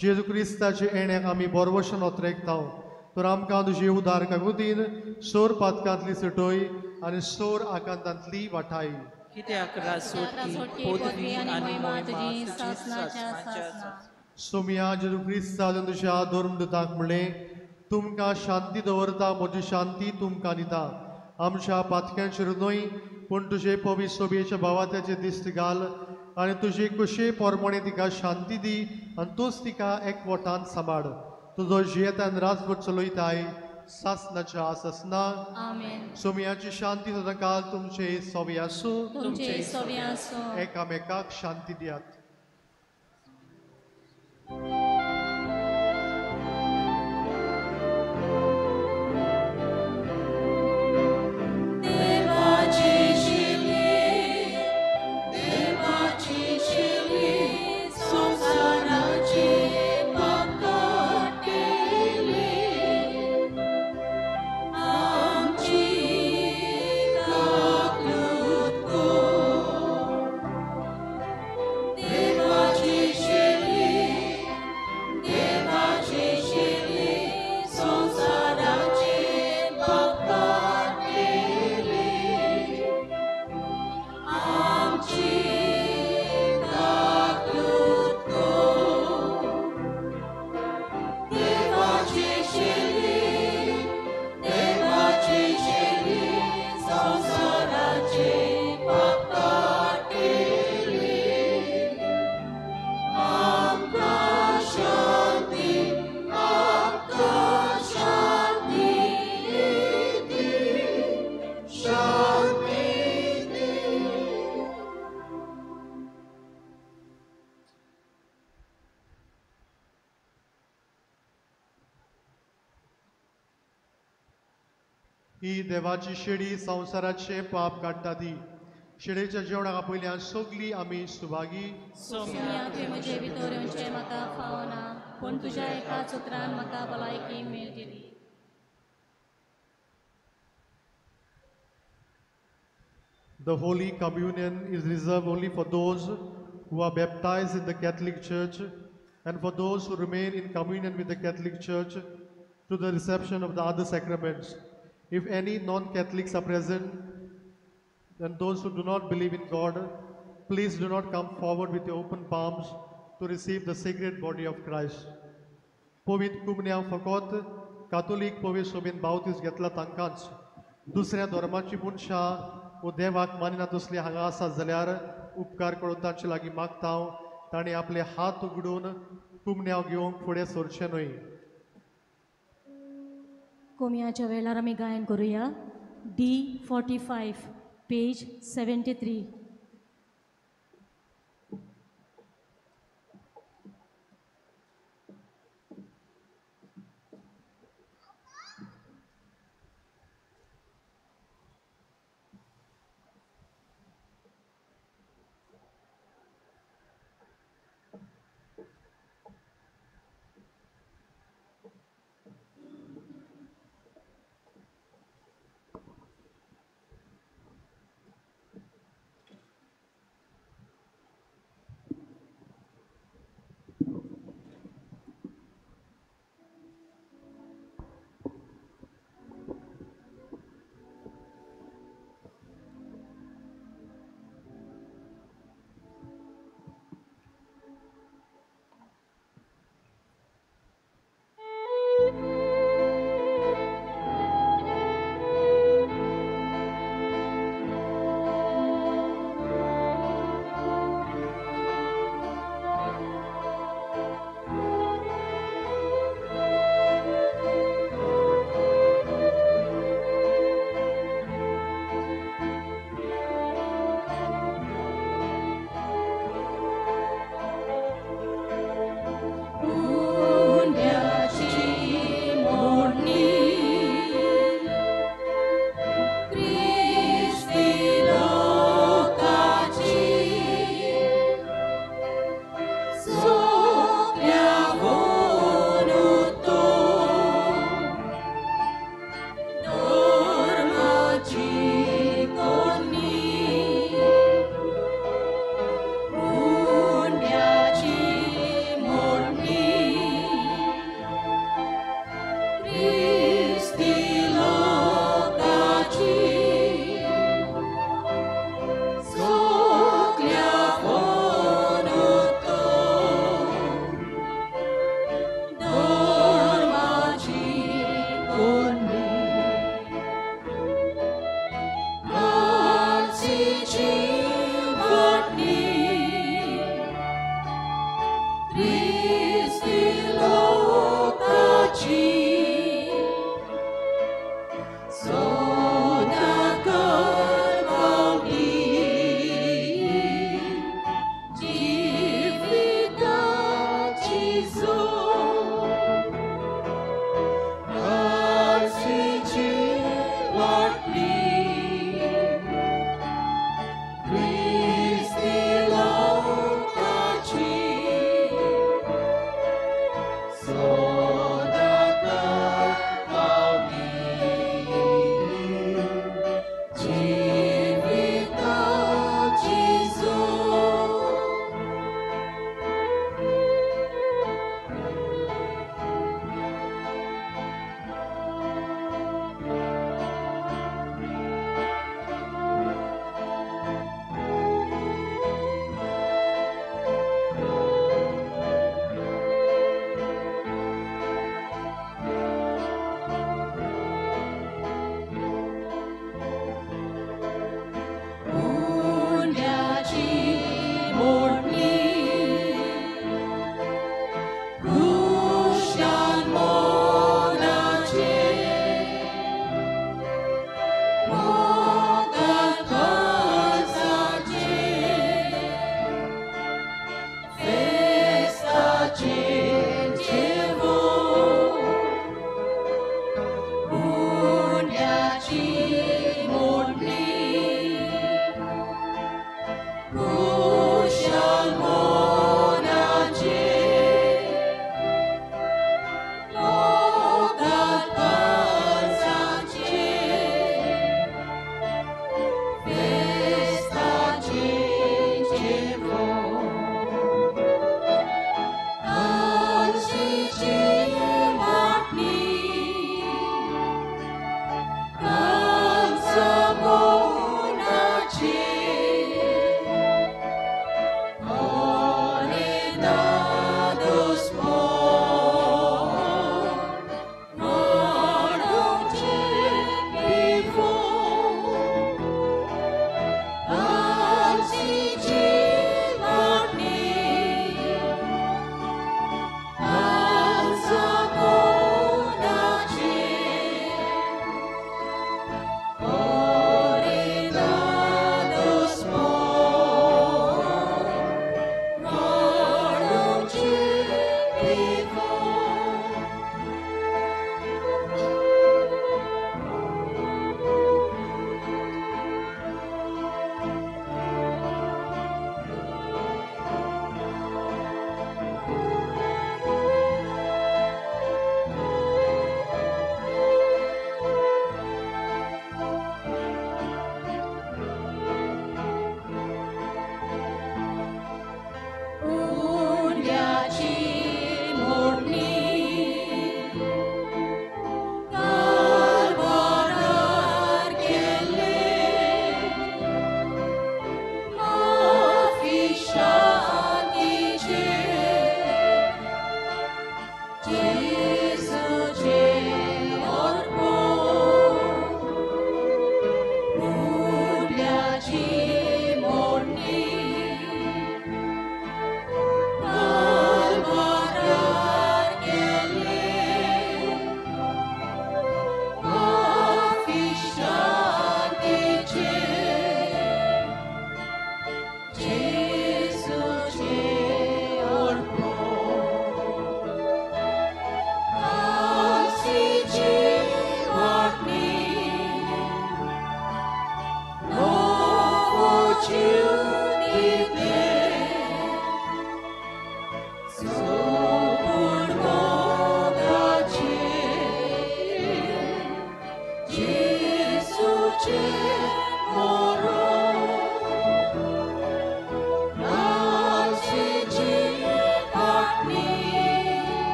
जेजू क्रिस्ताचे येण्याक आमी बरवशेन ओतरेकता. तर आमकां तुजी उदार काकुतीन सोर पातकांतली सटय आनी सोर आकांतांतली वाटाय. कित्याक रासोटी, पदवी आनी मोहिमा तुजी सासनाच्या सासना. सोम्या जेजू क्रिस्तान तुज्या धर्मदूताक म्हणलें, तुमकां शांती दवरता, म्हजी शांती तुमकां दिता. आमच्या पातक्यांचेर न्हय पूण तुजे पवित्र सोबेच्या भावात्याचे दिश्ट घाल आनी तुजे कुशे पोरमणे तिका शांती दी आनी तूंच तिका एकवटान सांबाळ. तुजो जियेतान राजभर चलयताय सासनाच्या सासना. सोम्याची शांती सदां काल तुमचे सोबे आसूं. एकामेकाक शांती दियात. ही देवाची शेडी संवसाराचे पाप काडटा ती शेडेच्या जेवणाक पयल्यान सगळी आमी सुभागी सोम्या तुवें म्हजे भितर येवचें म्हाका फावना पूण तुज्या एकाच उतरान म्हाका भलायकी मेळटली. The Holy Communion is reserved only for those who are baptized in the Catholic Church and for those who remain in communion with the Catholic Church through the reception of the other sacraments. If any non-Catholics are present, then those who do not believe in God, please do not come forward with your open palms to receive the sacred body of Christ. पवित्र कुमन्या फकत कातोलीक पवित्र सोबीन बावतीस घेतला तांकांच दुसऱ्या धर्माची मनशां वो देवाक मानिना तसली हांगा आसात जाल्यार उपकार करून तांचे लागीं मागता हांव ताणें आपले हात उगडून कुमन्याव घेवंक फुडें सरचें न्हय. कोमयाच्या वेळार आमी गायन करुया. D45 page 73.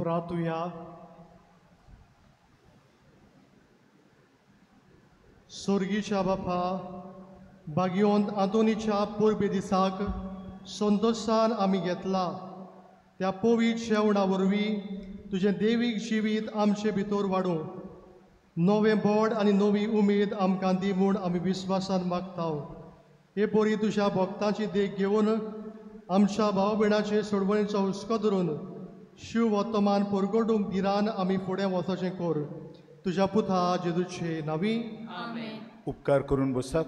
प्रार्थुया. स्वर्गीच्या बापा, बागयोंत आंतोनीच्या पोरबे दिसाक संतोशान आमी घेतला. त्या पवित्र जेवणा वरवीं तुजें देवीक जिवीत आमचे भितर वाडूं. नवें बोड आनी नवी उमेद आमकां दी म्हूण आमी विस्वासान मागताव. हे पोरी तुज्या भक्तांची देख घेवन आमच्या भाव भयणाचे सोडवणेचो हुस्को धरून शिव वर्तमान परगडूंक दिरान आमी फुडें वचचें कर. तुज्या पुता जेजूचे नांवी. आमेन. उपकार करून बसात.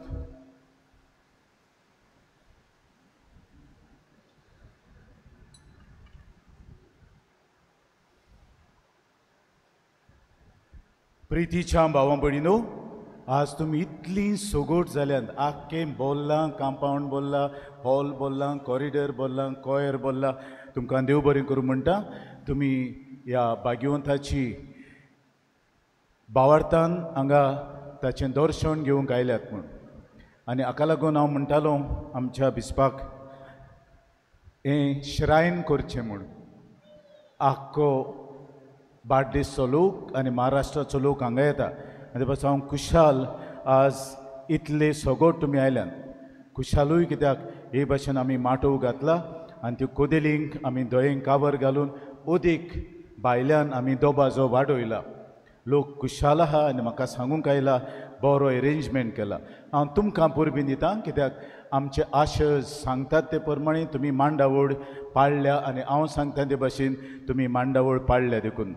प्रितीच्या भावां भयणीनो, आज तुमी इतली सोगोट जाल्यात. आख्खें बोल्लां, कंपाउंड बोल्ला, हॉल बोल्लां, कॉरिडर बोल्लां, कॉयर बोल्ला. तुमकां देव बरें करूं म्हणटा. तुमी ह्या भाग्यवंताची भावार्थान हांगा ताचें दर्शन घेवंक आयल्यात म्हूण. आनी हाका लागून हांव म्हणटालो आमच्या बिस्पाक हें श्रायन करचें म्हूण. आख्खो बार्देसचो लोक आनी महाराष्ट्राचो लोक हांगा येता. आनी पासून हांव खुशाल आज इतले सोगोट तुमी आयल्यात. खुशालूय कित्याक हे भाशेन आमी माटोव घातला आनी त्यो कोदेलींक आमी दोळ्यांक कावर घालून ओदीक भायल्यान आमी दोबाजो वाडयला. लोक खुशाल आहा आनी म्हाका सांगूंक आयला बरो अरेंजमेंट केला. हांव तुमकां परबीं दितां कित्याक आमचे आशय सांगतात ते प्रमाणे तुमी मांडावळ पाळल्या आनी हांव सांगता ते भाशेन तुमी मांडावळ पाळल्या देखून.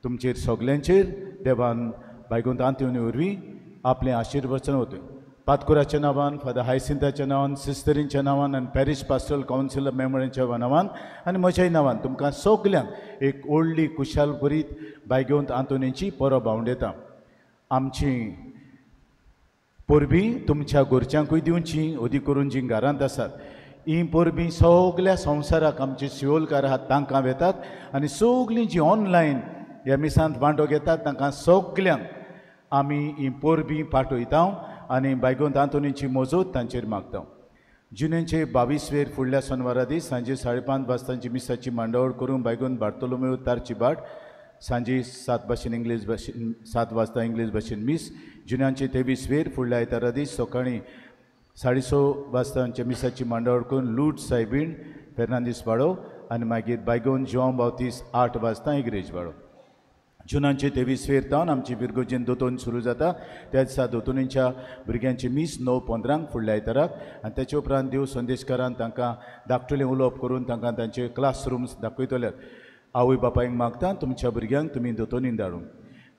तुमचेर सगल्यांचेर देवान भायगुंत आंतोनी वरवीं आपलें आशिर्वचन वतय. पातकुराच्या नांवान, फादर हायसिंथाच्या नांवान, सिस्टरींच्या नांवान आनी पॅरिश पास्टरल कावन्सिल मेंबरांच्या नांवान आनी म्हज्याय नांवान तुमकां सगल्यांक एक व्हडली खुशाल बरीत भायगुंत आंतोनीची परब भावंडेता. आमची परबीं तुमच्या घरच्यांकूय दिवची, ओदी करून जीं घरांत आसात. ही परबीं सगल्या संवसाराक आमचे शिवोलकार आहात तांकां वेतात आनी सगलीं जीं ऑनलायन ह्या मिसांत वांटो घेतात तांकां सगल्यांक आमी ही परबीं पाठयता आनी भायगुंत आंतोनीची मोजत तांचेर मागता. जुनेचे 22 फुडल्या शेनवारा दीस सांजे 5:30 वाजतांची मिसाची मांडावळ करून भायगुंत बार्तोलोमेव तारची बाट सांजे 7 भाशेन इंग्लीश भाशेन 7 वाजता इंग्लीश भाशेन मीस. जुन्यांचे 23 फुडल्या आयतारा दीस सकाळीं 6:30 वाजतांच्या मिसाची मांडावळ करून लूट सायबीण फेर्नांदीस वाडो आनी मागीर भायगुंत जोआंव बावतीस 8 वाजता इग्रेज वाडो. जुनांचे 23 तावन आमची विरगोजीन दोतोन सुरू जाता. त्या दिसा दोतोनीच्या भुरग्यांची मीस 9:15 फुडल्या आयताराक आनी तेचे उपरांत देव संदेशकारान तांकां धाकटुलें उलोवप करून तांकां तांचे क्लासरूम्स दाखयतल्यात. आवय बापायक मागता तुमच्या भुरग्यांक तुमी दोतोनीन धाडूंक.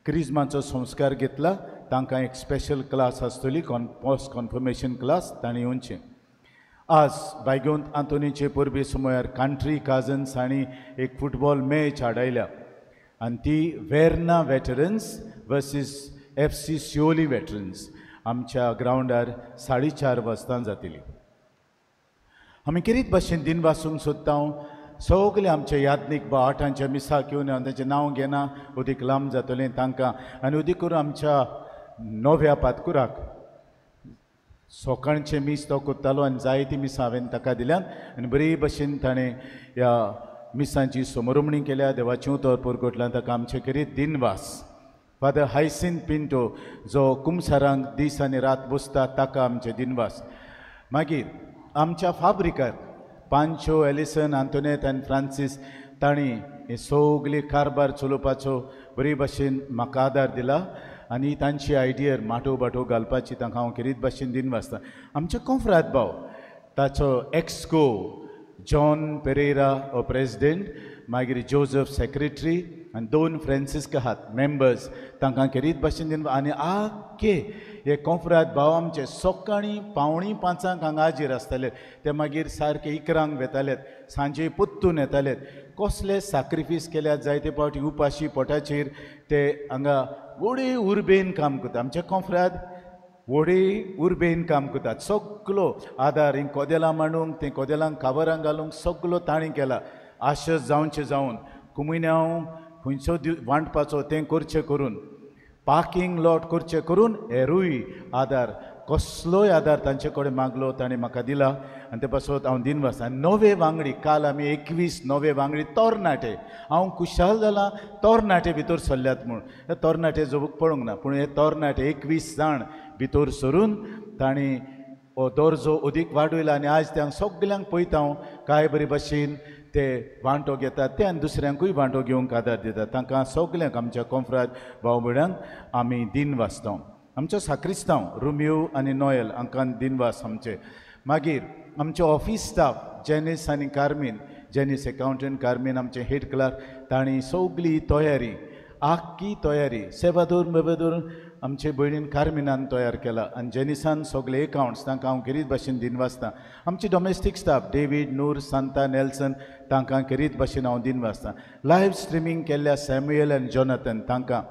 क्रिजमाचो संस्कार घेतला तांकां एक स्पेशल क्लास आसतली, पोस्ट कन्फर्मेशन क्लास, तांणी येवचें. आज भायगुंत आंतोनीचे परबे सुमार कंट्री काजन्स हांणी एक फुटबॉल मॅच हाडयल्या आनी ती Verna veterans versus FC Sioli veterans आमच्या ग्रावंडार 4:30 वाजता जातली. आमी कितें भाशेन दिन वाचूंक सोदता. सगळे आमचे यादनीक बाटांच्या मिसाक येवन हांव ताचें नांव घेना, उदीक लांब जातलें तांकां आनी उदीक करून आमच्या नव्या पातकुराक सोकाणचें मीस तो कोत्तालो आनी जायतीं मिसां हांवें ताका दिल्यात आनी बरे भशेन ताणें ह्या मिसांची समोरमणी केल्या. देवाची उतर परगटल्यान ताका आमचे करीत दिनवास. फादर हायसिंथ पिंटो जो कुमसारांक दीस आनी रात बसता ताका आमचे दिनवास. मागीर आमच्या फाब्रिकार पांचो, एलिसन, आंतोनेत आनी फ्रांसीस तांणी हे सगळे कारबार चलोवपाचो बरे भशेन म्हाका आदार दिला आनी तांची आयडियर माटो बाटो घालपाची तांकां हांव किरीत भशेन दिन वाचता. आमचे कोंफ्रात भाव ताचो एक्सको जॉन पेरेरा हो प्रेसिडेंट, मागीर जोझफ सेक्रेटरी आनी 2 फ्रांसिस्क आहात मेंबर्स तांकां किरीत भशेन दिन आनी आख्खे हे कोंफ्रात भाव आमचे सकाळीं 4:45 हांगा हाजीर आसताले. ते मागीर सारके 11 वेतालेत, सांजे पोत्तून येतालेत. कसले सॅक्रिफीस केल्यात, जायते फावटी उपाशी पोटाचेर ते हांगा व्हडे उर्बेन काम करता. आमचे कोंफ्रात व्हडे उर्बेन काम करतात. सगलो आदार ही कोदेलां मांडूंक, ते कोदेलांक कावरांक घालूंक सगलो ताणी केला. आशय जावचें जावन कुमिन्यांव खंयचो वांटपाचो तें करचें करून, पार्किंग लॉट करचें करून हेरूय आदार कसलोय आदार तांचे कडेन मागलो ताणें म्हाका दिला आनी ते पासत हांव दिनवास आनी नवे वांगडी काल आमी 21 नवे वांगडी तोरणाटे हांव खुशाल जाला तोरणाटे भितर सरल्यात म्हूण हे तोरणाटे जोबूक पळोवंक ना पूण हे तोरणाटे 21 जाण भितर सरून तांणी हो दर्जो अदीक वाडयला आनी आयज त्या सगल्यांक पळयता हांव काय बरे भाशेन ते वांटो घेतात ते आनी दुसऱ्यांकूय वांटो घेवंक आदार दितात तांकां सगल्यांक आमच्या कॉन्फ्राज भाव भयणांक आमी दिनवास दिता आमचो साक्रिस्तांव रोमियो आनी नोयल हांकां दिनवास आमचे मागीर आमचे ऑफिस स्टाफ जेनिस आनी कार्मीन जेनिस एकावंटंट कार्मीन आमचे हेड क्लार्क तांणी सगळी तयारी आख्खी तयारी सेवादोर आमचे भयणीन कार्मिनान तयार केला आनी जेनिसान सगळे एकावंट्स तांकां हांव खेरीत भाशेन दिनवासता आमचे डॉमेस्टीक स्टाफ डेवीड नूर सांता नेल्सन तांकां खेरीत भाशेन हांव दिनवासता लायव्ह स्ट्रिमींग केल्ल्या सॅम्युएल आनी जॉनाथन तांकां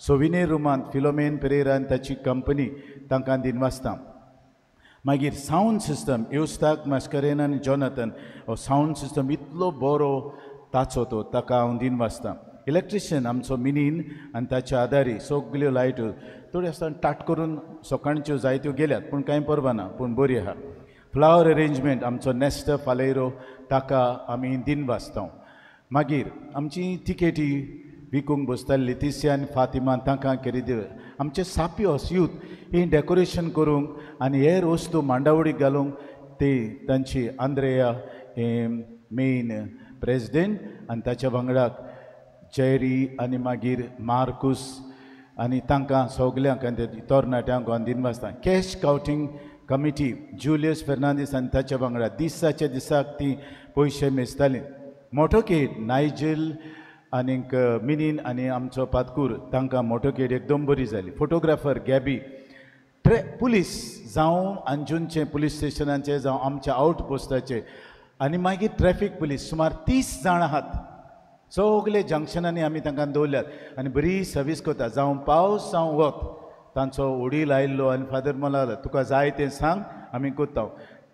सोविने रुमांत फिलोमेन पेरेरा आनी ताची कंपनी तांकां दिनवासता मागीर सावंड सिस्टम युस्ताक मास्करेन आनी जॉनाथन हो सावंड सिस्टम इतलो बरो ताचो तो ताका हांव दिनवासता इलेक्ट्रिशियन आमचो मिनीन आनी ताचे आदारी सगल्यो लायट्यो थोड्यो आसतना टाट करून सकाळच्यो जायत्यो गेल्यात पूण कांय परवा ना पूण बरी आहा फ्लावर अरेंजमेंट आमचो नेस्टर फालेरो ताका आमी दिनवासता मागीर आमची तिकेटी विकूंक बसताली लितिसिया आनी फातिमा तांकां खरेदी आमचे सापियोस यूथ ही डेकोरेशन करूंक आनी हेर वस्तू मांडावडीक घालूंक ती तांची आंद्रेया मेन प्रेसिडेंट आनी ताच्या वांगडाक जेरी आनी मागीर मार्कुस आनी तांकां सगल्यांक आनी तरणाट्यांक हांव दिनवासता कॅश कावंटींग कमिटी जुलियस फेर्नांदीस आनी ताच्या वांगडा दिसाच्या दिसाक ती पयशे मेजताली मोटोकेट नायजेल आनीक मिनीन आनी आमचो पातकूर तांकां मोटोकेट एकदम बरी जाली फोटोग्राफर गॅबी पुलीस जावं अंजुनचे पुलीस स्टेशनाचे जावं आमच्या आउटपोस्टाचे आनी मागीर ट्रॅफीक पुलीस सुमार 30 जाण आहात सगळे जंक्शनांनी आमी तांकां दवरल्यात आनी बरी सर्वीस करता जावं पावस जावं वत तांचो उडील आयिल्लो आनी फादर म्हणला तुका जाय तें सांग आमी करता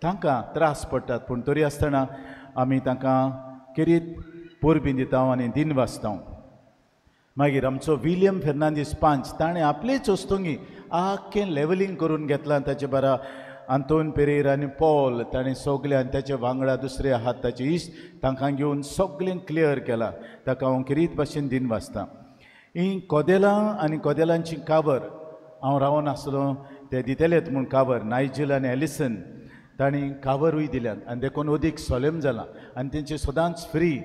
तांकां त्रास पडटात पूण तरी आसतना आमी तांकां खेरीत पोरबी दिता आनी दिनवासता मागीर आमचो विलियम फेर्नांदीस पांच ताणें आपलीच वस्तूंगी आख्खें लेवलिंग करून घेतलां ताचे बारा आंतोन पेरेर आनी पॉल ताणें सगळे आनी ताचे वांगडा दुसरे आहात ताचे इश्ट तांकां घेवन सगळें क्लियर केलां ताका हांव खेरीत भाशेन दिनवासता ही कोदेलां आनी कोदेलांची कावर हांव रावोन आसलो ते दितेलेत म्हूण कावर नायजेल आनी एलिसन तांणी कावरूय दिल्यात आनी देखून अदीक सोलेम जालां आनी तेंचे सदांच फ्री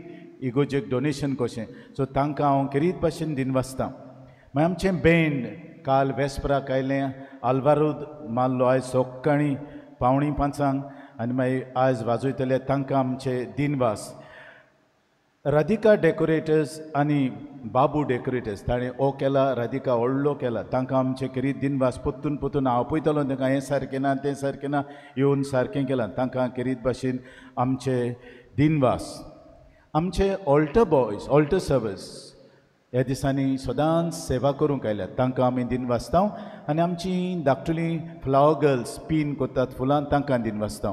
इगोजेक डोनेशन कशें सो तांकां हांव खेरीत भाशेन दिनवासता मागीर आमचें बँड काल वेस्पराक आयलें आल्वारूद मारलो आयज सकाळीं 4:45 आनी मागीर आयज वाजयतले तांकां आमचे दिनवास राधिका डेकोरेटर्स आनी बाबू डेकोरेटर्स ताणें हो केला राधिका व्हडलो केला तांकां आमचे खेरीत दिनवास पोत्तून पोत्तून हांव पळयतलो तांकां हें सारकें ना तें सारकें ना येवन सारकें केलां तांकां खेरीत भाशेन आमचे दिनवास आमचे ऑल्टर बॉयज ऑल्टर सर्वीस ह्या दिसांनी सदांच सेवा करूंक आयल्यात तांकां आमी दिनवासता आनी आमची धाकटुली फ्लावर गर्ल्स पीन करतात फुलां तांकां दिनवासता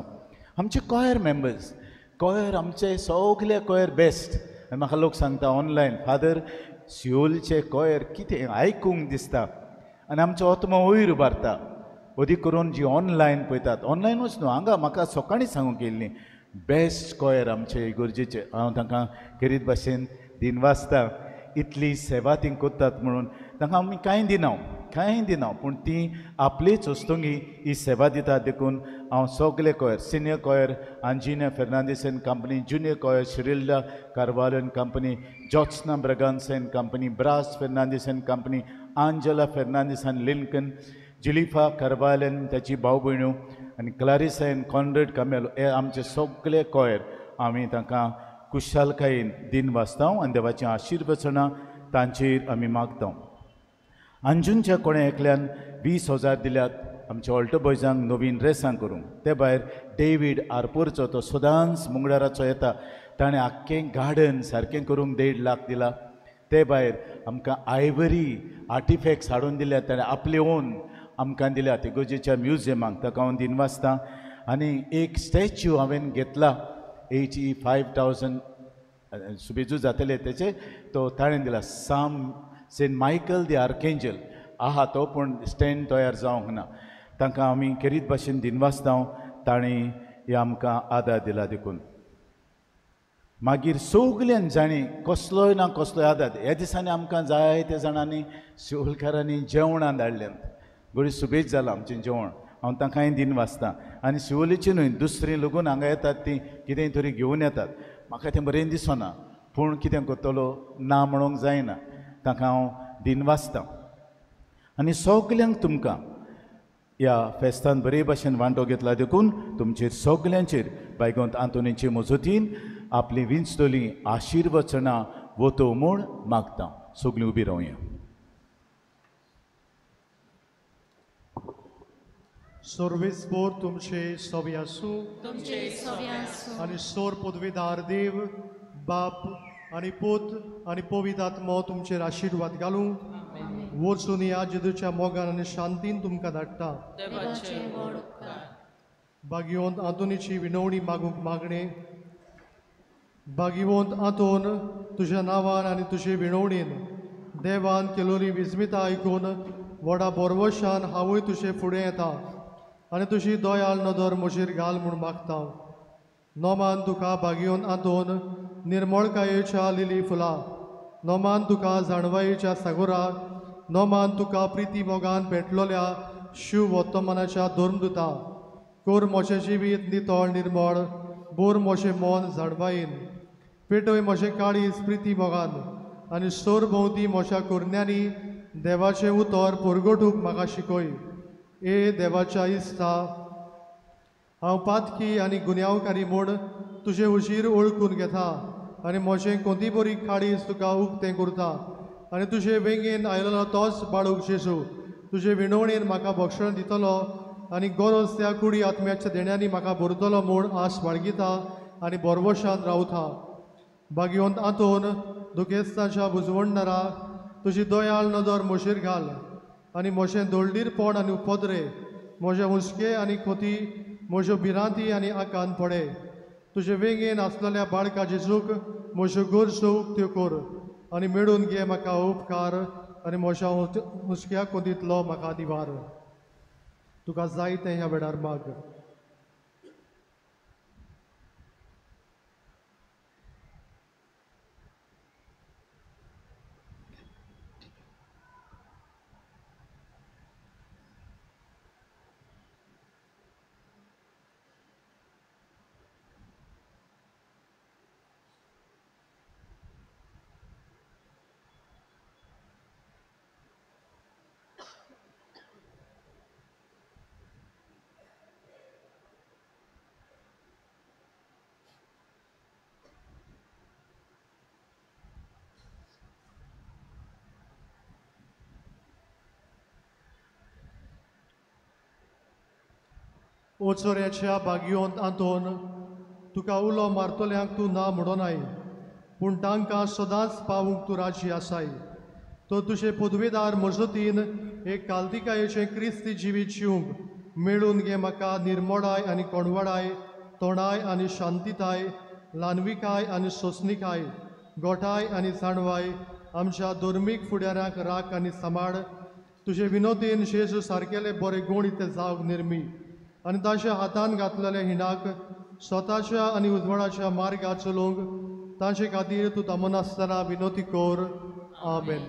आमचे कॉयर मेंबर्स कॉयर आमचे सगळे कॉयर बेस्ट आनी म्हाका लोक सांगता ऑनलायन फादर सिओलचे कॉयर कितें आयकूंक दिसता आनी आमचो आत्मा वयर उबारता अदीक करून जी ऑनलायन पळयतात ऑनलायनूच न्हू हांगा म्हाका सकाळीं सांगूंक येयल्लीं बेस्ट कॉयर आमचे इगोर्जेचे हांव तांकां खेरीत भाशेन दिनवासता इतली सेवा ती करतात म्हणून तांकां आमी कांय दिना पूण ती आपलीच वस्तूंगी ही सेवा दितात देखून हांव सगळे choir senior choir Anjina Fernandes and company junior choir Shirilda Carvalho and company Georgina Braganza and company Bras Fernandes and company Angela Fernandes and Lincoln Jilifa Carvalho and ताची भाव भयण्यो आनी क्लारिसा एंड कॉन्रेड कामेलो हे आमचे सगळे कॉयर आमी तांकां कुशालकायेन दिनवासता आनी देवाचें आशिर्वचनां तांचेर आमी मागता अंजुनच्या कोणे एकल्यान 20,000 दिल्यात आमच्या ऑल्टर बॉयजांक नवीन ड्रेसां करूंक ते भायर डेवीड आरपोरचो तो सदांच मंगळाराचो येता ताणें आख्खें गार्डन सारकें करूंक 1.5 लाख दिला ते भायर आमकां आयवरी आर्टिफॅक्ट्स हाडून दिल्यात ताणें आपले ओन आमकां दिल्यात इगोजेच्या म्युजियमाक ताका हांव दिनवासता आनी एक स्टॅच्यू हांवें घेतला 85,000 सुबेजू जातले तेचे तो ताणें दिला सेंट मायकल दी आर्केंजल आहा तो पूण स्टँड तयार जावंक ना तांकां आमी खेरीत भाशेन दिनवासतांव ताणें हे आमकां आदार दिला देखून. मागीर सगल्यान जाणी कसलोय ना कसलोय आदार ह्या दिसांनी आमकां जायत्या जाणांनी शिवोलकारांनी जेवणां धाडल्यात. बरी सुबेज जालां आमचें जेवण. हांव तांकांय दिन वाचतां आनी शिवोलेची न्हय दुसरीं लोगून हांगा येतात तीं कितेंय तरी घेवन येतात. म्हाका तें बरें दिसना पूण कितें करतलो ना म्हणूंक जायना. ताका हांव दिन वाचतां आनी सगल्यांक तुमकां ह्या फेस्तान बरे भाशेन वांटो घेतला देखून तुमचेर सगल्यांचेर बायगोंत आंतोनीचे मजतीन आपली विंचतोली आशिर्वचनां वतो म्हूण मागतां. सगलीं उबी रावया. सर्वेस्पोर तुमचे सोबी आसूं तुमचे सोबी आसूं आनी सोर पदवीदार देव बाप आनी पूत आनी पवित्र आत्मो तुमचेर आशिर्वाद घालूं. वचून ह्या जेजूच्या मोगान आनी शांतीन तुमकां धाडटा. देवाचे व्हड उपकार. भाग्यवंत आंतोनीची विनवणी मागूंक मागणें. भाग्यवंत आंतोन तुज्या नांवान आनी तुजे विनवणेन देवान केलोली विस्मिता आयकून व्हडा बोरवशान हांवूय तुजे फुडें येता आनी तुजी दोयाल नदर म्हजेर घाल म्हूण मागता. नोमान तुका भाग्यवंत आंतोन निर्मळकायेच्या लिली फुलां. नोमान तुका जाणवायेच्या सागोराक. नोमान तुका प्रिती मोगान भेटलोल्या शिव वर्तमानाच्या धर्मदुता. कोर मोशें जिवीत नितळ निर्मळ. बोर मोशें मोन जाणवायेन. पेटय मोशें काळीज प्रिती मोगान आनी सोर भोंवती मोशा कुरण्यांनी देवाचें उतर परगटूंक म्हाका शिकय. ए देवाच्या इस्ता हांव पातकी आनी गुन्यांवकारी म्हूण तुजें उशीर ओळखून घेता आनी म्हजें कोंती बरी काळीज तुका उक्तें करता आनी तुजे वेंगेन आयलोलो तोच बाळूक जेजू तुजे विनवणेन म्हाका भक्षण दितलो आनी गरज त्या कुडी आत्म्याच्या देण्यांनी म्हाका भरतलो म्हूण आस बाळगिता आनी बोरवशान रावता. भाग्यवंत आंतोन दुखेस्ताच्या बुजवणदारा तुजी दोयाल नदर म्हजेर घाल आनी म्हजें दोळडीरपण आनी उपद्रे म्हजे हुस्के आनी खोती म्हज्यो भिरांती आनी आकान पडे. तुजे वेंगेन आसलेल्या बाळका जेजूक म्हज्यो गरजो उक्त्यो कर आनी मेळून घे म्हाका उपकार आनी म्हज्या हुस्क्या खोतींतलो म्हाका दिवार. तुका जाय तें ह्या वेळार माग. ओचोऱ्याच्या भाग्यवंत आंतोन तुका उलो मारतल्यांक तूं ना म्हणोनाय पूण तांकां सदांच पावूंक तूं राजी आसाय. तो तुजे पदवेदार मजतीन एक काल्तिकायेचें क्रिस्ती जिवीत जिवंक मेळून घे म्हाका निर्मळाय आनी कोणवडाय, तोणाय आनी शांतीताय, ल्हानविकाय आनी सोंसणिकाय, गोठाय आनी जाणवाय आमच्या धर्मीक फुडाऱ्यांक राख आनी सांबाळ. तुजे विनोदेन जेजू सारकेले बरे गूण इते जावंक निर्मी आनी ताच्या हातान घातलेल्या हिणाक स्वताच्या आनी उजवाडाच्या मार्गार चलोवंक तांचे खातीर तूं दमनासतना विनोती कर. आमेन.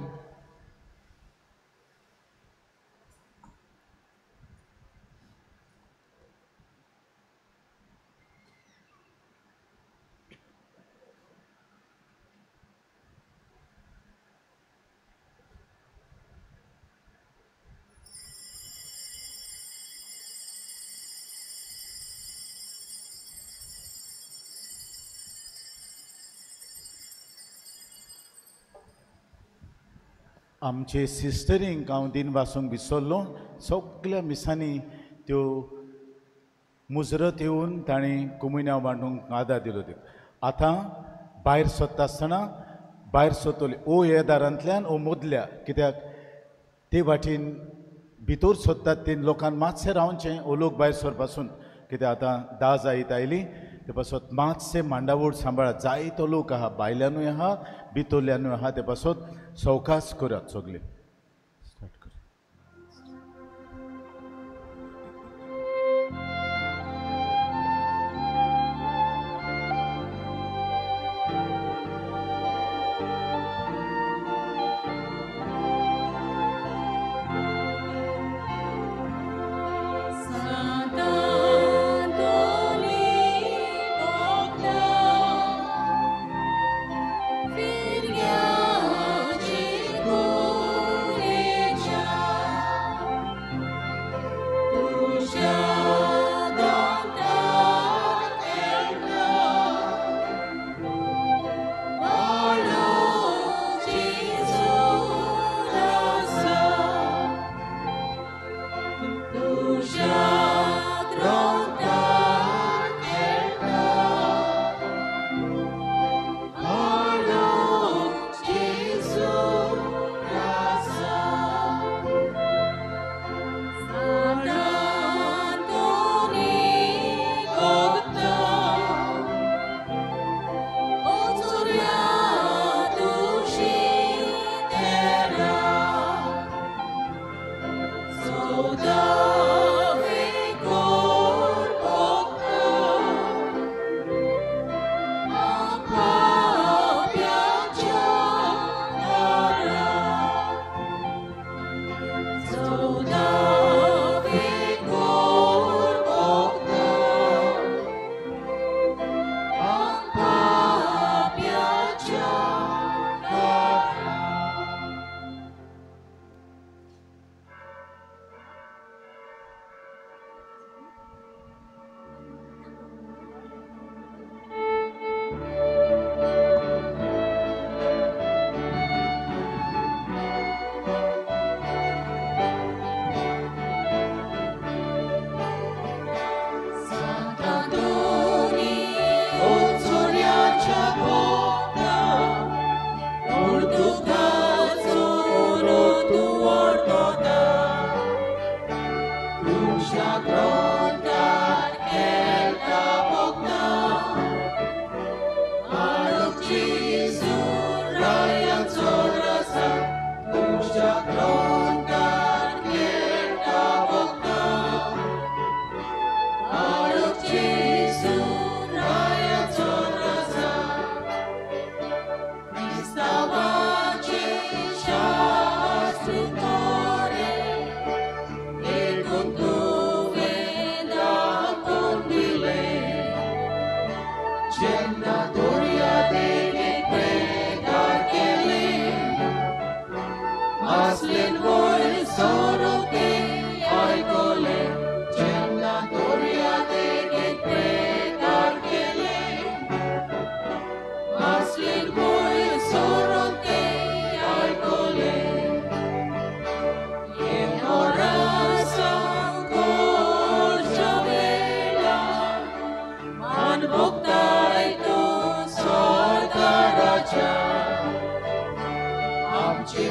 आमचे सिस्टरींक हांव दिन वाचूंक विसरलो. सगळ्या मिसांनी त्यो मुजरत येवन ताणें कमुन्यां वांटूंक आदार दिलो. आतां भायर सरता आसतना भायर सरतली ओ हे दारांतल्यान ओ मदल्या, कित्याक ते वाटेन भितर सोदतात ते लोकांक मातशें रावचें ओ लोक भायर सरपासून, कित्याक आतां 10 जायत आयली ते पासत मातशें मांडावळ सांबाळात. जायतो लोक आहा, भायल्यानूय आहा भितरल्यानूय आहा, ते पासत सवकास करात सगळे. स्टार्ट कर. आमचे